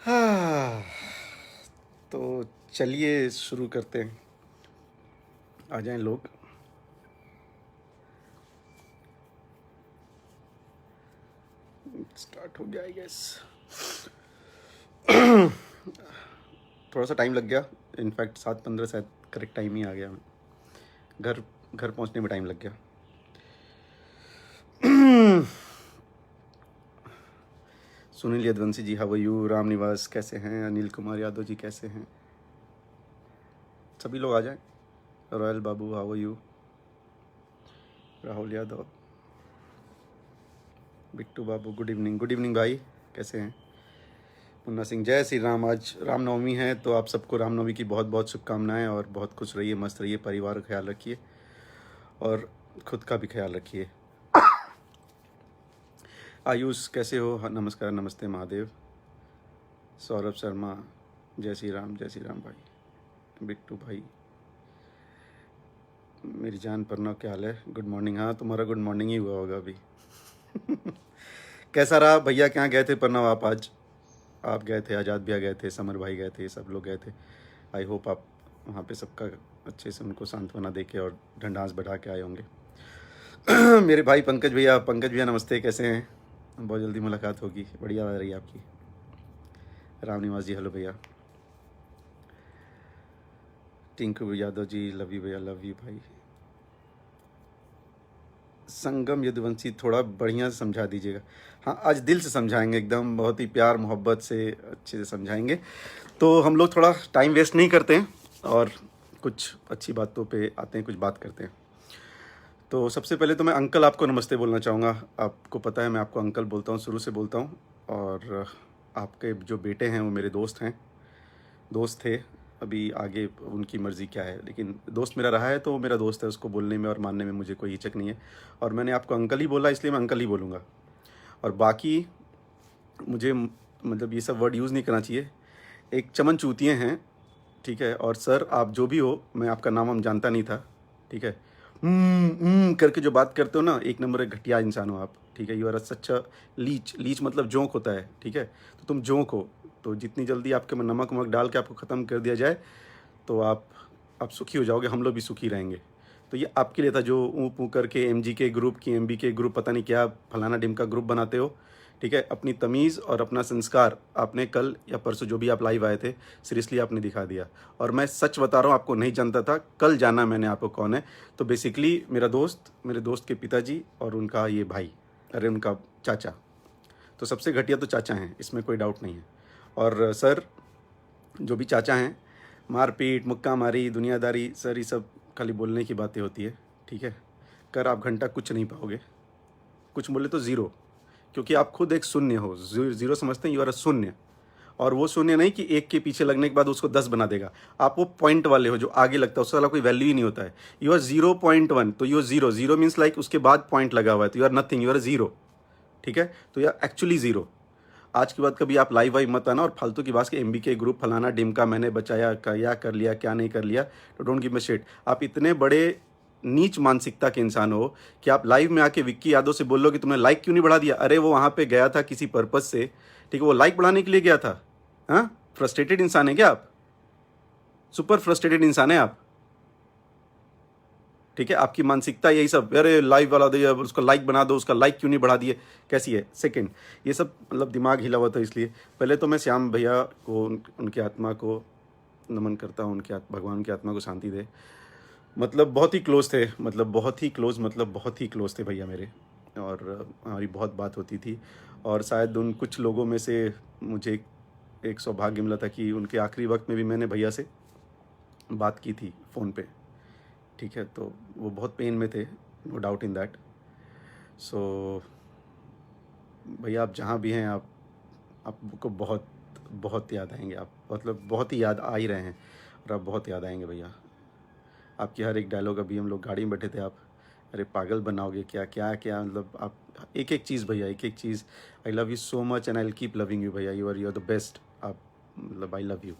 हाँ, तो चलिए शुरू करते हैं। आ जाएं लोग। स्टार्ट हो गया आई गेस। थोड़ा सा टाइम लग गया। इनफैक्ट 7:15 शायद करेक्ट टाइम ही आ गया। घर घर पहुंचने में टाइम लग गया। सुनील यदवंशी जी how are you. Ram Niwas कैसे हैं। अनिल कुमार यादव जी कैसे हैं। सभी लोग आ जाएं। Royal Babu how are you. Rahul Yadav, Bittu Babu good evening भाई कैसे हैं। मुन्ना सिंह जय श्री राम। आज रामनवमी है तो आप सबको रामनवमी की बहुत बहुत शुभकामनाएं और बहुत खुश रहिए, मस्त रहिए, परिवार का ख्याल रखिए और खुद का भी ख्याल रखिए। आयुष कैसे हो। हाँ, नमस्कार नमस्ते महादेव। सौरभ शर्मा जय श्री राम भाई। बिट्टू भाई, मेरी जान परनव क्या हाल है। Good morning. हाँ तुम्हारा गुड मॉर्निंग ही हुआ होगा अभी। कैसा रहा भैया। क्या गए थे परनव आप आज। आप गए थे, आज़ाद भैया गए थे, समर भाई गए थे, सब लोग गए थे। आई होप आप वहाँ पे सबका अच्छे से उनको सांत्वना दे के और ढंढास बढ़ा के आए होंगे। मेरे भाई पंकज भैया नमस्ते कैसे हैं। बहुत जल्दी मुलाकात होगी, बढ़िया आ रही है आपकी। राम निवास जी हेलो भैया। टिंकू यादव जी लव यू भैया, लव यू भाई। संगम यदुवंशी थोड़ा बढ़िया से समझा दीजिएगा। हाँ आज दिल से समझाएंगे, एकदम बहुत ही प्यार मोहब्बत से अच्छे से समझाएंगे। तो हम लोग थोड़ा टाइम वेस्ट नहीं करते हैं और कुछ अच्छी बातों पे आते हैं, कुछ बात करते हैं। तो सबसे पहले तो मैं अंकल आपको नमस्ते बोलना चाहूँगा। आपको पता है मैं आपको अंकल बोलता हूँ, शुरू से बोलता हूँ। और आपके जो बेटे हैं वो मेरे दोस्त हैं, दोस्त थे। अभी आगे उनकी मर्ज़ी क्या है, लेकिन दोस्त मेरा रहा है तो वो मेरा दोस्त है। उसको बोलने में और मानने में मुझे कोई हिचक नहीं है। और मैंने आपको अंकल ही बोला इसलिए मैं अंकल ही बोलूँगा। और बाकी मुझे मतलब ये सब वर्ड यूज़ नहीं करना चाहिए। एक चमन चूतिए हैं, ठीक है। और सर आप जो भी हो, मैं आपका नाम हम जानता नहीं था, ठीक है। करके जो बात करते हो ना, एक नंबर एक घटिया इंसान हो आप, ठीक है। You are such a leech. Leech मतलब जोंक होता है, ठीक है। तो तुम जोंक हो, तो जितनी जल्दी आपके में नमक वमक डाल के आपको ख़त्म कर दिया जाए तो आप सुखी हो जाओगे, हम लोग भी सुखी रहेंगे। तो ये आपके लिए था जो ऊँ ऊँ करके एमजी के ग्रुप की एमबी के ग्रुप पता नहीं क्या फलाना डिम का ग्रुप बनाते हो, ठीक है। अपनी तमीज़ और अपना संस्कार आपने कल या परसों जो भी आप लाइव आए थे सीरियसली आपने दिखा दिया। और मैं सच बता रहा हूँ, आपको नहीं जानता था, कल जाना मैंने आपको कौन है। तो बेसिकली मेरे दोस्त के पिताजी और उनका ये भाई, अरे उनका चाचा। तो सबसे घटिया तो चाचा हैं, इसमें कोई डाउट नहीं है। और सर जो भी चाचा हैं, मारपीट मुक्का मारी दुनियादारी सर ये सब खाली बोलने की बातें होती है, ठीक है। कर आप घंटा कुछ नहीं पाओगे, कुछ बोले तो ज़ीरो। क्योंकि आप खुद एक शून्य हो। ज़ीरो समझते हैं, यू आर अ शून्य। और वो शून्य नहीं कि एक के पीछे लगने के बाद उसको 10 बना देगा। आप वो पॉइंट वाले हो जो आगे लगता है, उससे वाला कोई वैल्यू ही नहीं होता है। यू आर 0.1, तो you are zero. Zero means like उसके बाद पॉइंट लगा हुआ है, तो you are nothing, you are zero, ठीक है। तो यू आर एक्चुअली ज़ीरो। आज के बाद कभी आप लाइव वाइव मत आना और फालतू की बात के एमबी के ग्रुप फलाना डिमका मैंने बचाया क्या कर लिया क्या नहीं कर लिया, तो डोंट गिव मी शिट। आप इतने बड़े नीच मानसिकता के इंसान हो कि आप लाइव में आके विक्की यादव से बोल लो कि तुमने लाइक क्यों नहीं बढ़ा दिया। अरे वो वहाँ पे गया था किसी पर्पज से, ठीक है, वो लाइक बढ़ाने के लिए गया था। हाँ फ्रस्ट्रेटेड इंसान है क्या आप। सुपर फ्रस्ट्रेटेड इंसान है आप, ठीक है। आपकी मानसिकता यही सब, अरे लाइव वाला दे उसको लाइक बना दो, उसका लाइक क्यों नहीं बढ़ा दिए, कैसी है। सेकंड ये सब मतलब दिमाग हिला हुआ था। इसलिए पहले तो मैं श्याम भैया को उनकी आत्मा को नमन करता हूँ, उनकी भगवान की आत्मा को शांति दे। मतलब बहुत ही क्लोज थे, मतलब बहुत ही क्लोज, मतलब बहुत ही क्लोज थे भैया मेरे। और हमारी बहुत बात होती थी। और शायद उन कुछ लोगों में से मुझे एक सौभाग्य मिला था कि उनके आखिरी वक्त में भी मैंने भैया से बात की थी फ़ोन पे, ठीक है। तो वो बहुत पेन में थे, नो डाउट इन दैट। सो भैया आप जहाँ भी हैं, आपको बहुत बहुत याद आएंगे। आप मतलब बहुत ही याद आ ही रहे हैं और आप बहुत याद आएंगे भैया। आपकी हर एक डायलॉग, अभी हम लोग गाड़ी में बैठे थे, आप अरे पागल बनाओगे क्या क्या क्या, मतलब आप एक एक चीज़ भैया, एक एक चीज़। I love you so much and I will keep loving you भैया, यू आर द बेस्ट। आप मतलब आई लव यू।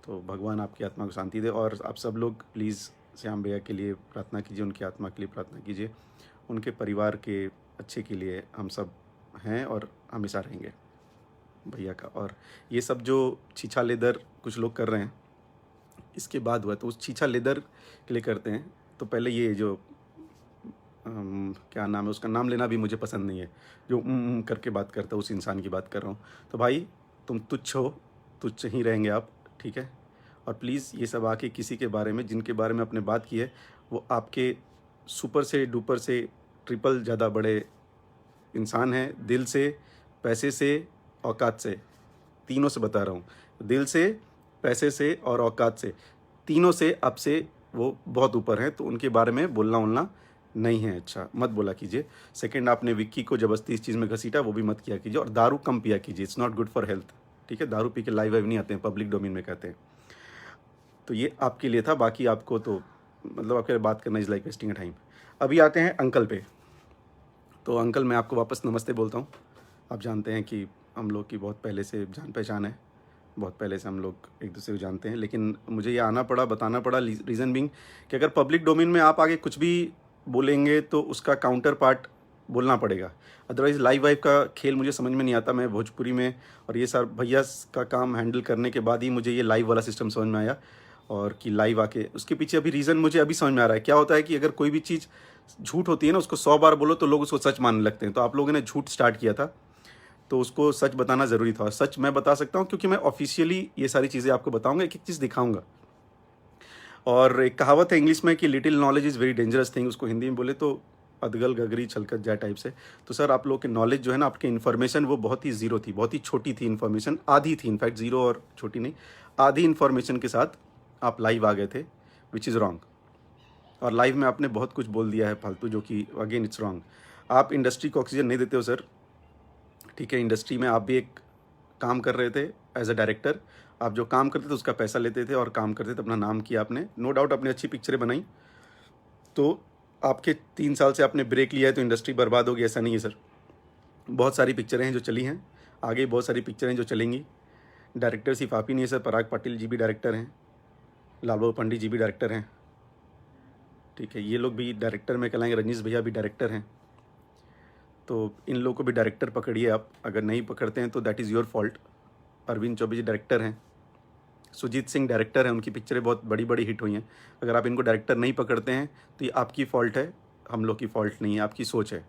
तो भगवान आपकी आत्मा को शांति दे। और आप सब लोग प्लीज़ श्याम भैया के लिए प्रार्थना कीजिए, उनकी आत्मा के लिए प्रार्थना कीजिए। उनके परिवार के अच्छे के लिए हम सब हैं और हमेशा रहेंगे। भैया का। और ये सब जो छीछा लेदर कुछ लोग कर रहे हैं, इसके बाद हुआ तो उस छीछा लेदर के लिए करते हैं। तो पहले ये जो क्या नाम है उसका, नाम लेना भी मुझे पसंद नहीं है, जो करके बात करता है, उस इंसान की बात कर रहा हूँ। तो भाई तुम तुच्छ हो, तुच्छ ही रहेंगे आप, ठीक है। और प्लीज़ ये सब आके किसी के बारे में, जिनके बारे में आपने बात की है, वो आपके सुपर से डुपर से ट्रिपल ज़्यादा बड़े इंसान हैं, दिल से, पैसे से, औकात से, तीनों से बता रहा हूँ। दिल से, पैसे से और औकात से, तीनों से आपसे वो बहुत ऊपर हैं। तो उनके बारे में बोलना वोलना नहीं है, अच्छा मत बोला कीजिए। सेकंड, आपने विक्की को ज़बरदस्ती इस चीज़ में घसीटा, वो भी मत किया कीजिए। और दारू कम पिया कीजिए, it's not good for health, ठीक है। दारू पी के लाइव वाइव नहीं आते हैं, पब्लिक डोमेन में कहते हैं। तो ये आपके लिए था, बाकी आपको तो मतलब आपके बात करना is like wasting a time. अभी आते हैं अंकल पे। तो अंकल मैं आपको वापस नमस्ते बोलता हूँ। आप जानते हैं कि हम लोग की बहुत पहले से जान पहचान है, बहुत पहले से हम लोग एक दूसरे को जानते हैं। लेकिन मुझे ये आना पड़ा, बताना पड़ा, रीज़न बिंग कि अगर पब्लिक डोमेन में आप आगे कुछ भी बोलेंगे तो उसका काउंटर पार्ट बोलना पड़ेगा। अदरवाइज़ लाइव वाइव का खेल मुझे समझ में नहीं आता। मैं भोजपुरी में और ये सार भैया का काम हैंडल करने के बाद ही मुझे ये लाइव वाला सिस्टम समझ में आया। और कि लाइव आके उसके पीछे अभी रीज़न मुझे अभी समझ में आ रहा है। क्या होता है कि अगर कोई भी चीज़ झूठ होती है ना, उसको 100 बार बोलो तो लोग उसको सच मानने लगते हैं। तो आप लोगों ने झूठ स्टार्ट किया था, तो उसको सच बताना ज़रूरी था। और सच मैं बता सकता हूँ क्योंकि मैं ऑफिशियली ये सारी चीज़ें आपको बताऊँगा, एक एक चीज़ दिखाऊँगा। और एक कहावत है इंग्लिश में कि little knowledge is very dangerous thing, उसको हिंदी में बोले तो अदगल गगरी छलकत जाए टाइप से। तो सर आप लोग के नॉलेज जो है ना, आपकी इन्फॉर्मेशन वो बहुत ही ज़ीरो थी, बहुत ही छोटी थी इन्फॉर्मेशन, आधी थी इनफैक्ट, ज़ीरो और छोटी नहीं, आधी इन्फॉर्मेशन के साथ आप लाइव आ गए थे, विच इज़ रॉन्ग। और लाइव में आपने बहुत कुछ बोल दिया है फालतू, जो कि अगेन इट्स रॉन्ग। आप इंडस्ट्री को ऑक्सीजन नहीं देते हो सर, ठीक है। इंडस्ट्री में आप भी एक काम कर रहे थे एज अ डायरेक्टर। आप जो काम करते थे उसका पैसा लेते थे और काम करते थे, अपना नाम किया आपने, नो डाउट आपने अच्छी पिक्चरें बनाई। तो आपके 3 साल से आपने ब्रेक लिया है तो इंडस्ट्री बर्बाद होगी, ऐसा नहीं है सर। बहुत सारी पिक्चरें हैं जो चली हैं, आगे बहुत सारी पिक्चरें जो चलेंगी। डायरेक्टर सिर्फ आप ही नहीं है सर, पराग पाटिल जी भी डायरेक्टर हैं, लाल बाबू पंडित जी भी डायरेक्टर हैं, ठीक है। ये लोग भी डायरेक्टर में कहलाएंगे, रजनीश भैया भी डायरेक्टर हैं। तो इन लोगों को भी डायरेक्टर पकड़िए आप, अगर नहीं पकड़ते हैं तो that is your fault. Arvind Chaubey ji director हैं, सुजीत सिंह डायरेक्टर हैं, उनकी पिक्चरें बहुत बड़ी बड़ी हिट हुई हैं। अगर आप इनको डायरेक्टर नहीं पकड़ते हैं तो ये आपकी फ़ॉल्ट है, हम लोग की फ़ॉल्ट नहीं है, आपकी सोच है।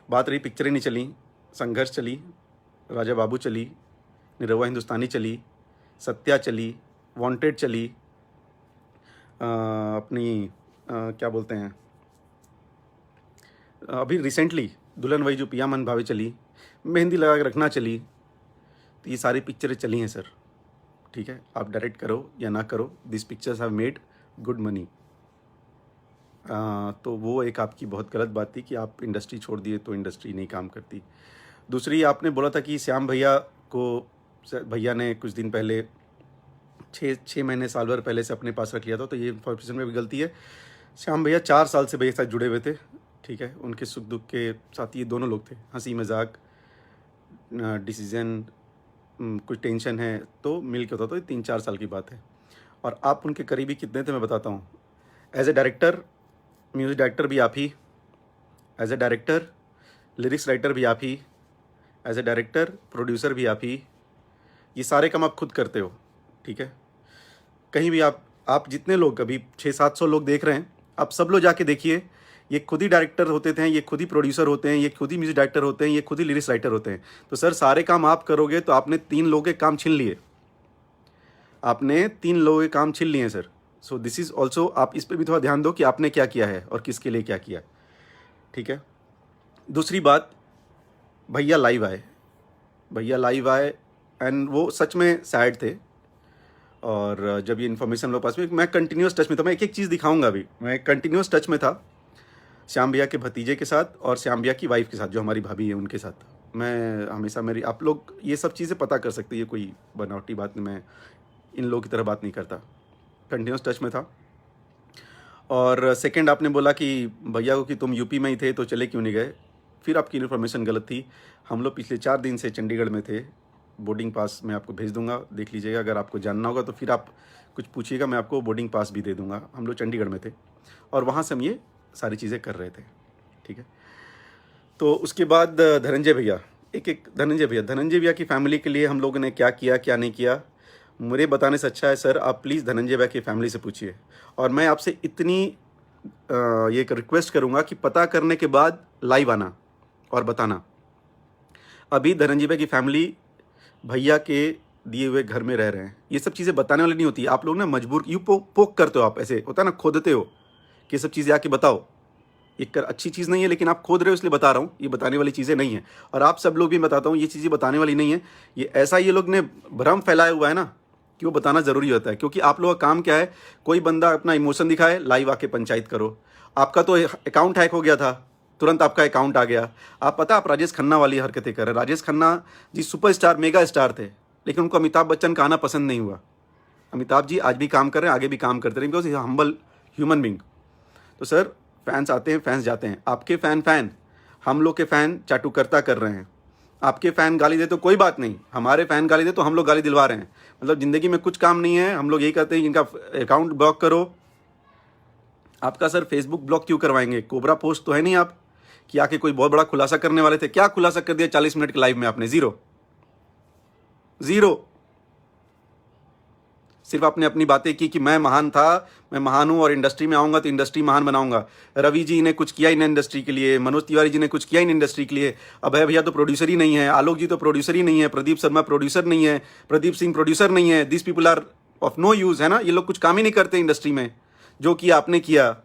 बात रही पिक्चरें नहीं चली, संघर्ष चली, राजा बाबू चली, निरहुआ हिंदुस्तानी चली, सत्या चली, वांटेड चली, अपनी क्या बोलते हैं, अभी रिसेंटली दुल्हन वही जो पिया मन भावे चली, मेहंदी लगा के रखना चली। तो ये सारी पिक्चरें चली हैं सर, ठीक है। आप डायरेक्ट करो या ना करो, this pictures have made good money. तो वो एक आपकी बहुत गलत बात थी कि आप इंडस्ट्री छोड़ दिए तो इंडस्ट्री नहीं काम करती। दूसरी, आपने बोला था कि श्याम भैया को, भैया ने कुछ दिन पहले, 6 महीने साल भर पहले से अपने पास रख लिया था। तो ये इन्फॉर्मेशन में भी गलती है। श्याम भैया 4 साल से भैया के साथ जुड़े हुए थे, ठीक है। उनके सुख दुख के साथ ये दोनों लोग थे, हंसी मजाक, डिसीजन, कुछ टेंशन है तो मिल के होता। तो ये 3-4 साल की बात है। और आप उनके करीबी कितने थे मैं बताता हूँ। As a director, music director भी आप ही, as a director lyrics writer भी आप ही, एज ए डायरेक्टर प्रोड्यूसर भी आप ही। ये सारे काम आप खुद करते हो, ठीक है। कहीं भी आप जितने लोग, अभी 600-700 लोग देख रहे हैं, आप सब लोग जाके देखिए, ये खुद ही डायरेक्टर होते थे, ये खुद ही प्रोड्यूसर होते हैं, ये खुद ही म्यूजिक डायरेक्टर होते हैं, ये खुद ही लिरिक्स राइटर होते हैं। तो सर सारे काम आप करोगे तो आपने 3 लोगों के काम छीन लिए, आपने 3 लोगों के काम छीन लिए हैं sir. So this is also, आप इस पर भी थोड़ा ध्यान दो कि आपने क्या किया है और किसके लिए क्या किया, ठीक है। दूसरी बात, भैया लाइव आए, भैया लाइव आए एंड वो सच में सैड थे। और जब ये इन्फॉर्मेशन लोग पास में, मैं कंटिन्यूस टच में था, मैं एक एक चीज़ दिखाऊंगा अभी, मैं कंटिन्यूस टच में था श्याम भैया के भतीजे के साथ और श्याम भैया की वाइफ के साथ, जो हमारी भाभी है उनके साथ। मैं हमेशा, मेरी, आप लोग ये सब चीज़ें पता कर सकते हैं, ये कोई बनावटी बात नहीं, मैं इन लोगों की तरह बात नहीं करता, कंटिन्यूस टच में था। और सेकंड, आपने बोला कि भैया को कि तुम यूपी में ही थे तो चले क्यों नहीं गए। फिर आपकी इन्फॉर्मेशन गलत थी। हम लोग पिछले 4 दिन से चंडीगढ़ में थे। बोर्डिंग पास मैं आपको भेज दूंगा, देख लीजिएगा। अगर आपको जानना होगा तो फिर आप कुछ पूछिएगा, मैं आपको बोर्डिंग पास भी दे दूंगा। हम लोग चंडीगढ़ में थे और वहाँ से हम ये सारी चीज़ें कर रहे थे, ठीक है। तो उसके बाद धनंजय भैया, एक एक धनंजय भैया की फैमिली के लिए हम लोगों ने क्या किया क्या नहीं किया, मुझे बताने से अच्छा है सर आप प्लीज़ धनंजय भैया की फैमिली से पूछिए। और मैं आपसे इतनी ये एक रिक्वेस्ट करूँगा कि पता करने के बाद लाइव आना और बताना। अभी धनंजय भैया की फैमिली भैया के दिए हुए घर में रह रहे हैं। ये सब चीज़ें बताने वाली नहीं होती। आप लोग ना मजबूर पोक करते हो, आप ऐसे होता है ना, खोदते हो कि ये सब चीज़ें आके बताओ। ये कर अच्छी चीज़ नहीं है, लेकिन आप खोद रहे हो इसलिए बता रहा हूँ। ये बताने वाली चीज़ें नहीं है। और आप सब लोग भी बताता हूँ ये चीज़ें बताने वाली नहीं है। ये ऐसा ये लोग ने भ्रम फैलाया हुआ है ना कि वो बताना ज़रूरी होता है। क्योंकि आप लोगों का काम क्या है, कोई बंदा अपना इमोशन दिखाए, लाइव आके पंचायत करो। आपका तो अकाउंट हैक हो गया था, तुरंत आपका अकाउंट आ गया। आप पता आप राजेश खन्ना वाली हरकतें कर रहे हैं। Rajesh Khanna ji superstar mega star थे, लेकिन उनको अमिताभ बच्चन का आना पसंद नहीं हुआ। अमिताभ जी आज भी काम कर रहे हैं, आगे भी काम करते रहेंगे, बिकॉज हम्बल ह्यूमन बींग। तो सर फैंस आते हैं, फैंस जाते हैं। आपके फैन हम लोग के फ़ैन चाटुकर्ता कर रहे हैं। आपके फ़ैन गाली दे तो कोई बात नहीं, हमारे फ़ैन गाली दे तो हम लोग गाली दिलवा रहे हैं। मतलब ज़िंदगी में कुछ काम नहीं है, हम लोग यही कहते हैं कि इनका अकाउंट ब्लॉक करो। आपका सर फेसबुक ब्लॉक क्यों करवाएंगे? कोबरा पोस्ट तो है नहीं आप कि आके कोई बहुत बड़ा खुलासा करने वाले थे। क्या खुलासा कर दिया 40 मिनट के लाइव में आपने? ज़ीरो। सिर्फ आपने अपनी बातें की कि मैं महान था, मैं महान हूँ और इंडस्ट्री में आऊँगा तो इंडस्ट्री महान बनाऊँगा। रवि जी ने कुछ किया ही नहीं इंडस्ट्री के लिए, मनोज तिवारी जी ने कुछ किया ही नहीं इंडस्ट्री के लिए, अभय भैया तो प्रोड्यूसर ही नहीं है, आलोक जी तो प्रोड्यूसर ही नहीं है, प्रदीप शर्मा प्रोड्यूसर नहीं है, प्रदीप सिंह प्रोड्यूसर नहीं है। This people are of no use, है ना। ये लोग कुछ काम ही नहीं करते इंडस्ट्री में। जो किया आपने किया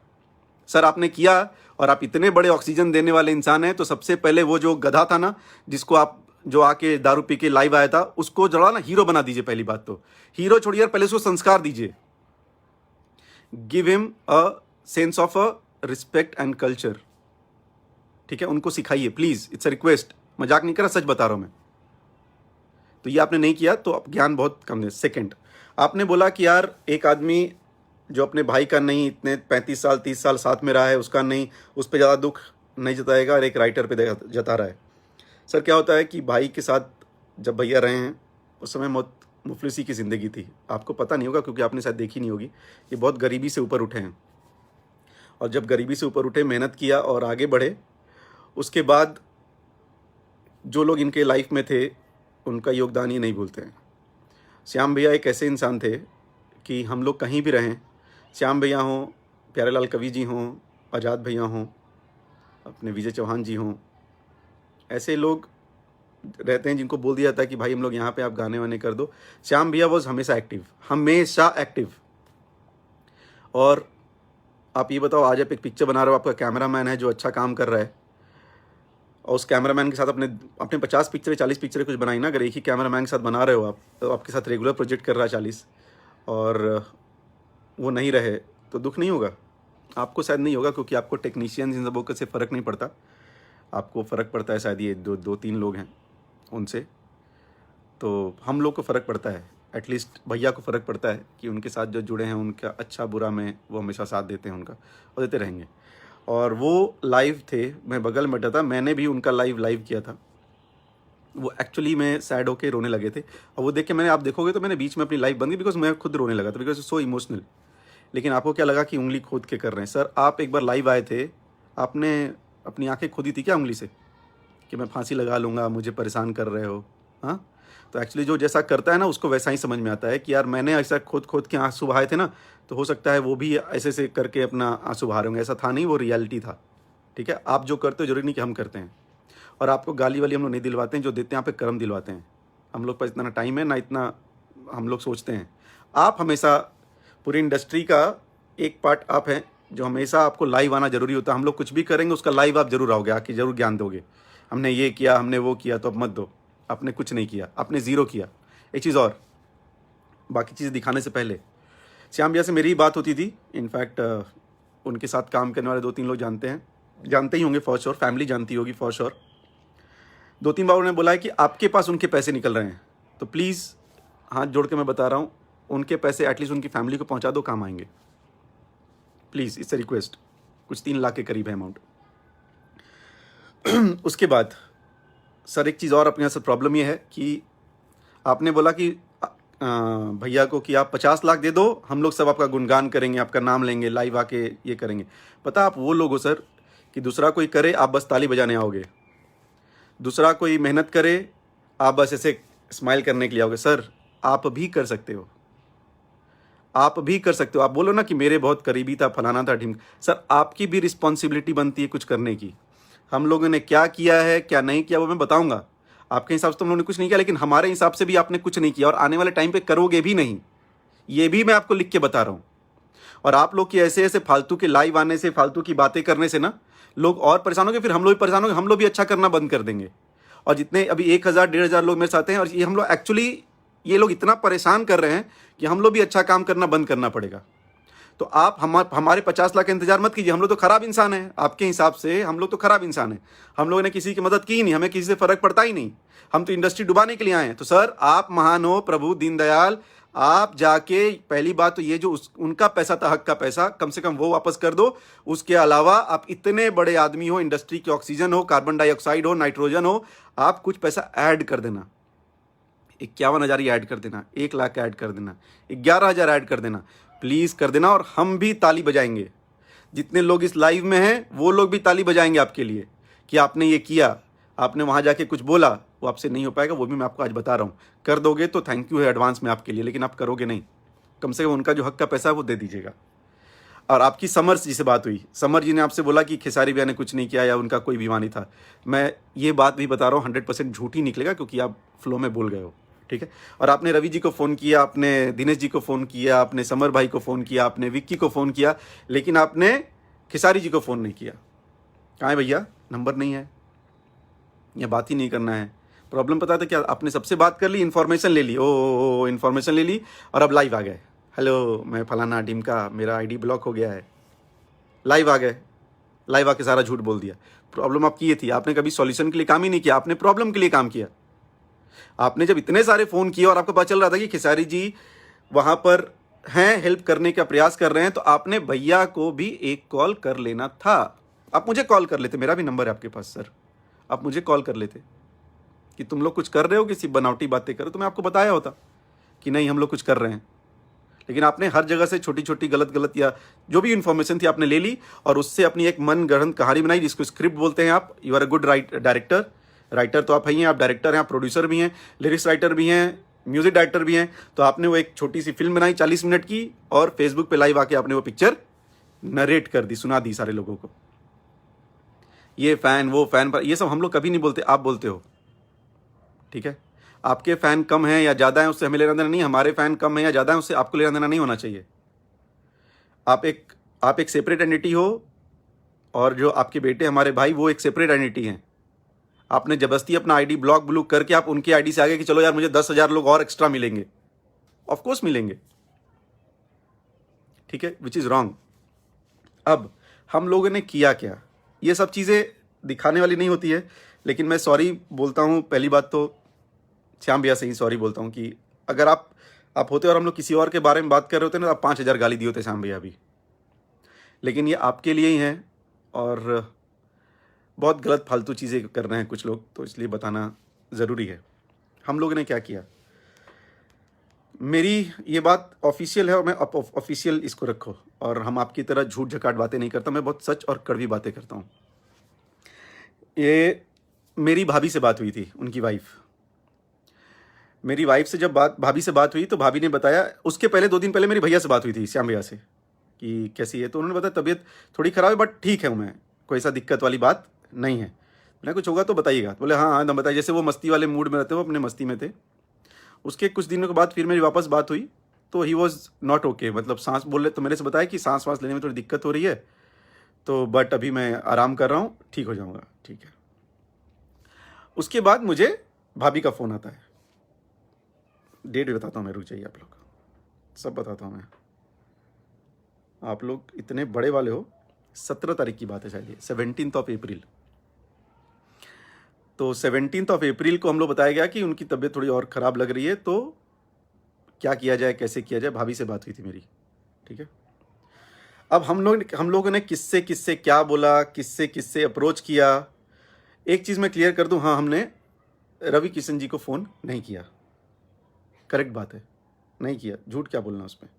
सर, आपने किया। और आप इतने बड़े ऑक्सीजन देने वाले इंसान हैं, तो सबसे पहले वो जो गधा था ना, जिसको आप जो आके दारू पी के लाइव आया था, उसको जरा ना हीरो बना दीजिए। पहली बात तो हीरो छोड़िए, पहले उसको संस्कार दीजिए। Give him a sense of a respect and culture, ठीक है। उनको सिखाइए प्लीज, इट्स अ रिक्वेस्ट। मजाक नहीं कर रहा, सच बता रहा हूं मैं। तो ये आपने नहीं किया, तो अब ज्ञान बहुत कम है। सेकंड, आपने बोला कि यार एक आदमी जो अपने भाई का नहीं इतने 35 साल 30 साल साथ में रहा है, उसका नहीं, उस पर ज़्यादा दुख नहीं जताएगा, और एक राइटर पे जता रहा है। सर क्या होता है कि भाई के साथ जब भैया रहे हैं, उस समय बहुत मुफलिसी की ज़िंदगी थी। आपको पता नहीं होगा क्योंकि आपने शायद देखी नहीं होगी। ये बहुत गरीबी से ऊपर उठे हैं, और जब गरीबी से ऊपर उठे, मेहनत किया और आगे बढ़े, उसके बाद जो लोग इनके लाइफ में थे उनका योगदान ये नहीं भूलते हैं। श्याम भैया एक ऐसे इंसान थे कि हम लोग कहीं भी रहें, श्याम भैया हों, प्यारेलाल कवि जी हों, आज़ाद भैया हों, अपने विजय चौहान जी हों, ऐसे लोग रहते हैं जिनको बोल दिया जाता है कि भाई हम लोग यहाँ पे आप गाने वाने कर दो। श्याम भैया वॉज हमेशा एक्टिव, हमेशा एक्टिव। और आप ये बताओ, आज आप एक पिक्चर बना रहे हो, आपका कैमरामैन है जो अच्छा काम कर रहा है, और उस कैमरामैन के साथ अपने 50 पिक्चरें 40 पिक्चरें कुछ बनाई ना। अगर एक ही कैमरामैन के साथ बना रहे हो आप, तो आपके साथ रेगुलर प्रोजेक्ट कर रहा है 40, और वो नहीं रहे तो दुख नहीं होगा? आपको शायद नहीं होगा, क्योंकि आपको टेक्नीशियंस इन सबों से फ़र्क नहीं पड़ता। आपको फ़र्क पड़ता है शायद ये दो तीन लोग हैं उनसे। तो हम लोग को फ़र्क पड़ता है, एटलीस्ट भैया को फ़र्क पड़ता है कि उनके साथ जो जुड़े हैं, उनका अच्छा बुरा में वो हमेशा साथ देते हैं उनका, और देते रहेंगे। और वो लाइव थे, मैं बगल में बैठा था, मैंने भी उनका लाइव किया था। वो एक्चुअली में सैड होके रोने लगे थे, और वो देख के मैंने, आप देखोगे तो मैंने बीच में अपनी लाइव बंद की, बिकॉज मैं खुद रोने लगा था, बिकॉज सो इमोशनल। लेकिन आपको क्या लगा कि उंगली खोद के कर रहे हैं? सर आप एक बार लाइव आए थे, आपने अपनी आंखें खोदी थी क्या उंगली से कि मैं फांसी लगा लूँगा, मुझे परेशान कर रहे हो? हाँ, तो एक्चुअली जो जैसा करता है ना, उसको वैसा ही समझ में आता है कि यार मैंने ऐसा खोद के आंसू बहाए थे ना, तो हो सकता है वो भी ऐसे से करके अपना आंसू बहा रहे होंगे। ऐसा था नहीं, वो रियलिटी था, ठीक है। आप जो करते हो जरूरी नहीं कि हम करते हैं। और आपको गाली वाली हम लोग नहीं दिलवाते हैं, जो देते हैं आप पे कर्म दिलवाते हैं। हम लोग पास इतना टाइम है ना, इतना हम लोग सोचते हैं। आप हमेशा पूरी इंडस्ट्री का एक पार्ट आप हैं, जो हमेशा आपको लाइव आना जरूरी होता है। हम लोग कुछ भी करेंगे उसका लाइव आप जरूर आओगे, आके जरूर ज्ञान दोगे। हमने ये किया, हमने वो किया, तो अब मत दो। आपने कुछ नहीं किया, आपने ज़ीरो किया। एक चीज़ और, बाकी चीज़ें दिखाने से पहले श्याम भैया से मेरी बात होती थी। इनफैक्ट उनके साथ काम करने वाले 2-3 लोग जानते ही होंगे फॉर श्योर, फैमिली जानती होगी फॉर श्योर। 2-3 बार उन्होंने बोला है कि आपके पास उनके पैसे निकल रहे हैं, तो प्लीज़ हाथ जोड़ के मैं बता रहा हूँ, उनके पैसे एटलीस्ट उनकी फैमिली को पहुँचा दो, काम आएंगे। Please, it's a request. कुछ 3 लाख के करीब है अमाउंट। उसके बाद सर एक चीज़ और अपने यहाँ से प्रॉब्लम ये है कि आपने बोला कि भैया को कि आप 50 लाख दे दो, हम लोग सब आपका गुणगान करेंगे, आपका नाम लेंगे, लाइव आके ये करेंगे। पता आप वो लोग हो सर कि दूसरा कोई करे, आप बस ताली बजाने आओगे। दूसरा कोई मेहनत करे, आप बस ऐसे स्माइल करने के लिए आओगे। सर आप भी कर सकते हो, आप भी कर सकते हो। आप बोलो ना कि मेरे बहुत करीबी था, फलाना था, ढिम। सर आपकी भी रिस्पॉन्सिबिलिटी बनती है कुछ करने की। हम लोगों ने क्या किया है क्या नहीं किया वो मैं बताऊंगा। आपके हिसाब से तो हम लोगों ने कुछ नहीं किया, लेकिन हमारे हिसाब से भी आपने कुछ नहीं किया और आने वाले टाइम पे करोगे भी नहीं, ये भी मैं आपको लिख के बता रहा हूँ। और आप लोग की ऐसे ऐसे फालतू के लाइव आने से, फालतू की बातें करने से ना लोग और परेशान होंगे, फिर हम लोग भी परेशान होंगे, हम लोग भी अच्छा करना बंद कर देंगे। और जितने अभी 1000 1500 लोग मेरे साथ हैं, और ये हम लोग एक्चुअली ये लोग इतना परेशान कर रहे हैं कि हम लोग भी अच्छा काम करना बंद करना पड़ेगा। तो आप हमारे 50 लाख का इंतजार मत कीजिए। हम लोग तो खराब इंसान हैं, आपके हिसाब से हम लोग तो खराब इंसान हैं। हम लोगों ने किसी की मदद की ही नहीं, हमें किसी से फर्क पड़ता ही नहीं, हम तो इंडस्ट्री डुबाने के लिए आए हैं। तो सर आप महान हो, प्रभु दीनदयाल, आप जाके पहली बात तो ये जो उनका पैसा था, हक का पैसा, कम से कम वो वापस कर दो। उसके अलावा आप इतने बड़े आदमी हो, इंडस्ट्री की ऑक्सीजन हो, कार्बन डाइऑक्साइड हो, नाइट्रोजन हो, आप कुछ पैसा ऐड कर देना। 51,000 ऐड कर देना, 1 लाख ऐड कर देना, 11,000 ऐड कर देना, प्लीज़ कर देना। और हम भी ताली बजाएंगे, जितने लोग इस लाइव में हैं वो लोग भी ताली बजाएंगे आपके लिए कि आपने ये किया, आपने वहाँ जाके कुछ बोला। वो आपसे नहीं हो पाएगा, वो भी मैं आपको आज बता रहा हूँ। कर दोगे तो थैंक यू है एडवांस में आपके लिए, लेकिन आप करोगे नहीं। कम से कम उनका जो हक का पैसा है वो दे दीजिएगा। और आपकी समर जी से बात हुई, समर जी ने आपसे बोला कि खेसारी भैया ने कुछ नहीं किया या उनका कोई बीमा नहीं था। मैं ये बात भी बता रहा हूँ 100% झूठ ही निकलेगा, क्योंकि आप फ्लो में बोल गए हो, ठीक है। और आपने रवि जी को फ़ोन किया, आपने दिनेश जी को फ़ोन किया, आपने समर भाई को फ़ोन किया, आपने विक्की को फ़ोन किया, लेकिन आपने खेसारी जी को फ़ोन नहीं किया। कहाँ है भैया? नंबर नहीं है या बात ही नहीं करना है। प्रॉब्लम पता था क्या? आपने सबसे बात कर ली, इन्फॉर्मेशन ले ली, ओ इन्फॉर्मेशन ले ली, और अब लाइव आ गए। हेलो मैं फलाना ढिमका, मेरा आईडी ब्लॉक हो गया है। लाइव आ गए, लाइव आके सारा झूठ बोल दिया। प्रॉब्लम आपकी ये थी, आपने कभी सॉल्यूशन के लिए काम ही नहीं किया, आपने प्रॉब्लम के लिए काम किया। आपने जब इतने सारे फ़ोन किए और आपको पता चल रहा था कि खेसारी जी वहाँ पर हैं, हेल्प करने का प्रयास कर रहे हैं, तो आपने भैया को भी एक कॉल कर लेना था। आप मुझे कॉल कर लेते, मेरा भी नंबर है आपके पास सर, आप मुझे कॉल कर लेते कि तुम लोग कुछ कर रहे हो, किसी बनावटी बातें करो, तो मैं आपको बताया होता कि नहीं हम लोग कुछ कर रहे हैं। लेकिन आपने हर जगह से छोटी छोटी गलत या जो भी इन्फॉर्मेशन थी आपने ले ली, और उससे अपनी एक मन गढ़ंत कहानी बनाई, जिसको स्क्रिप्ट बोलते हैं। आप you are a good director, writer तो आप ही हैं, आप डायरेक्टर हैं, आप प्रोड्यूसर भी हैं, लिरिक्स राइटर भी हैं, म्यूजिक डायरेक्टर भी हैं। तो आपने वो एक छोटी सी फिल्म बनाई 40 मिनट की, और फेसबुक पे लाइव आके आपने वो पिक्चर नरेट कर दी, सुना दी सारे लोगों को। ये फ़ैन वो फ़ैन पर, ये सब हम लोग कभी नहीं बोलते, आप बोलते हो, ठीक है। आपके फ़ैन कम हैं या ज़्यादा हैं उससे हमें लेना देना नहीं, हमारे फ़ैन कम हैं या ज़्यादा हैं उससे आपको लेना देना नहीं होना चाहिए। आप एक सेपरेट एंटिटी हो, और जो आपके बेटे हमारे भाई वो एक सेपरेट एंटिटी हैं। आपने जबरदस्ती अपना आईडी ब्लॉक ब्लू करके आप उनकी आईडी से आगे कि चलो यार मुझे 10,000 लोग और एक्स्ट्रा मिलेंगे। ऑफ कोर्स मिलेंगे, ठीक है, विच इज़ रॉन्ग। अब हम लोगों ने किया क्या, ये सब चीज़ें दिखाने वाली नहीं होती है, लेकिन मैं सॉरी बोलता हूँ। पहली बात तो श्याम भैया से ही सॉरी बोलता हूँ कि अगर आप होते और हम लोग किसी और के बारे में बात कर रहे होते ना, तो आप 5,000 गाली दिए होते श्याम भैया भी। लेकिन ये आपके लिए ही हैं, और बहुत गलत फालतू चीज़ें कर रहे हैं कुछ लोग, तो इसलिए बताना ज़रूरी है। हम लोगों ने क्या किया, मेरी ये बात ऑफिशियल है, और मैं ऑफिशियल इसको रखो। और हम आपकी तरह झूठ झकाट बातें नहीं करता, मैं बहुत सच और कड़वी बातें करता हूँ। ये मेरी भाभी से बात हुई थी, उनकी वाइफ। मेरी वाइफ से जब भाभी से बात हुई, तो भाभी ने बताया, उसके पहले 2 दिन पहले मेरी भैया से बात हुई थी, श्याम भैया से, कि कैसी है। तो उन्होंने बताया तबीयत थोड़ी ख़राब है, बट ठीक है, मैं कोई ऐसा दिक्कत वाली बात नहीं है। मैंने कुछ होगा तो बताइएगा। तो बोले हाँ एकदम बताइए। जैसे वो मस्ती वाले मूड में रहते हो, अपने मस्ती में थे। उसके कुछ दिनों के बाद फिर मेरी वापस बात हुई, तो ही वॉज नॉट ओके, मतलब सांस बोल रहे, तो मेरे से बताया कि सांस वास लेने में थोड़ी दिक्कत हो रही है, तो बट अभी मैं आराम कर रहा हूँ, ठीक हो जाऊँगा, ठीक है। उसके बाद मुझे भाभी का फ़ोन आता है, डेट भी बताता हूँ मैं, रुक जाइए, आप लोग सब बताता हूँ मैं। आप लोग इतने बड़े वाले हो, 17 तारीख की बात है शायद, ये 17th ऑफ अप्रैल। तो 17th ऑफ अप्रैल को हम लोग बताया गया कि उनकी तबीयत थोड़ी और ख़राब लग रही है, तो क्या किया जाए, कैसे किया जाए। भाभी से बात हुई थी मेरी, ठीक है। अब हम लोगों ने किससे किससे क्या बोला, किससे किससे अप्रोच किया। एक चीज़ मैं क्लियर कर दूं, हाँ हमने रवि किशन जी को फ़ोन नहीं किया, करेक्ट बात है, नहीं किया, झूठ क्या बोलना उसमें।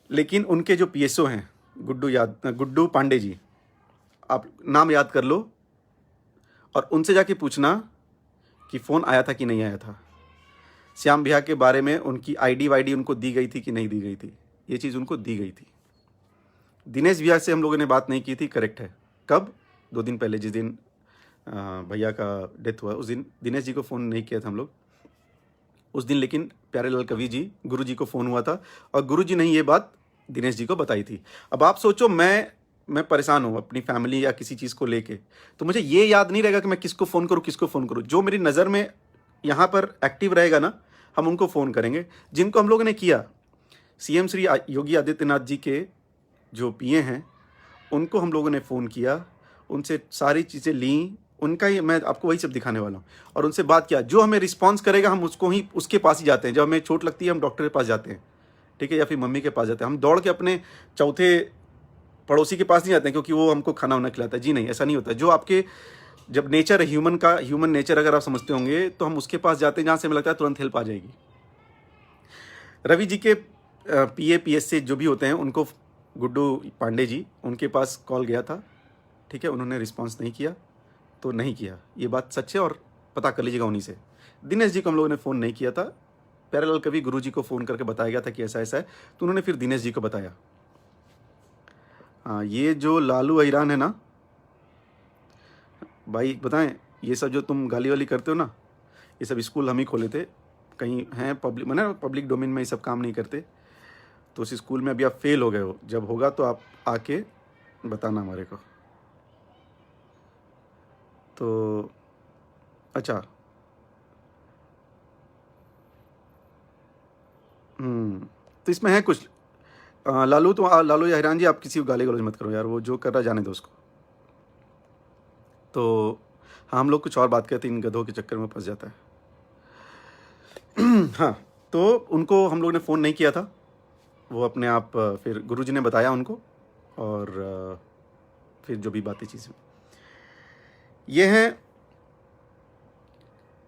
लेकिन उनके जो पीएसओ हैं, गुड्डू पांडे जी, आप नाम याद कर लो, और उनसे जाके पूछना कि फ़ोन आया था कि नहीं आया था। श्याम भैया के बारे में उनकी आईडी वाईडी उनको दी गई थी कि नहीं दी गई थी, ये चीज़ उनको दी गई थी। दिनेश भैया से हम लोगों ने बात नहीं की थी, करेक्ट है। कब? 2 दिन पहले, जिस दिन भैया का डेथ हुआ, उस दिन दिनेश जी को फ़ोन नहीं किया था हम लोग उस दिन, लेकिन प्यारेलाल कवि जी गुरु जी को फ़ोन हुआ था और गुरु जी ने ये बात दिनेश जी को बताई थी। अब आप सोचो, मैं परेशान हूँ अपनी फैमिली या किसी चीज़ को लेके, तो मुझे ये याद नहीं रहेगा कि मैं किसको फ़ोन करूँ, किसको फ़ोन करूँ। जो मेरी नज़र में यहाँ पर एक्टिव रहेगा ना, हम उनको फ़ोन करेंगे। जिनको हम लोगों ने किया, सीएम श्री योगी आदित्यनाथ जी के जो पीए हैं, उनको हम लोगों ने फ़ोन किया, उनसे सारी चीज़ें लीं, उनका ही मैं आपको वही सब दिखाने वाला हूँ, और उनसे बात किया। जो हमें रिस्पॉन्स करेगा हम उसके पास ही जाते हैं। जब हमें चोट लगती है हम डॉक्टर के पास जाते हैं, ठीक है, या फिर मम्मी के पास जाते हैं। हम दौड़ के अपने चौथे पड़ोसी के पास नहीं जाते हैं क्योंकि वो हमको खाना वाना खिलाता है। जी नहीं, ऐसा नहीं होता। जो आपके जब नेचर है ह्यूमन नेचर अगर आप समझते होंगे, तो हम उसके पास जाते हैं जहाँ से हमें लगता है तुरंत हेल्प आ जाएगी। रवि जी के पीएस से जो भी होते हैं, उनको गुड्डू पांडे जी, उनके पास कॉल गया था, ठीक है, उन्होंने रिस्पॉन्स नहीं किया, तो नहीं किया, ये बात सच है और पता कर लीजिएगा उन्हीं से। दिनेश जी को हम लोगों ने फ़ोन नहीं किया था। प्यारेलाल कवि गुरु जी को फ़ोन करके बताया गया था कि ऐसा ऐसा है, तो उन्होंने फिर दिनेश जी को बताया। हाँ, ये जो लालू अहिरान है ना भाई, बताएं, ये सब जो तुम गाली वाली करते हो ना, ये सब स्कूल हम ही खोले थे। कहीं हैं पब्लिक, मैंने पब्लिक डोमेन में ये सब काम नहीं करते। तो उस स्कूल में अभी आप फेल हो गए हो, जब होगा तो आप आके बताना हमारे को। तो अच्छा, तो इसमें है कुछ लालू या हिरान जी, आप किसी को गाली गलौज मत करो यार, वो जो कर रहा जाने दो उसको। तो हाँ, हम लोग कुछ और बात करते हैं, इन गधों के चक्कर में फंस जाता है। हाँ, तो उनको हम लोग ने फ़ोन नहीं किया था, वो अपने आप फिर गुरुजी ने बताया उनको, और फिर जो भी बातें चीज़ें ये हैं।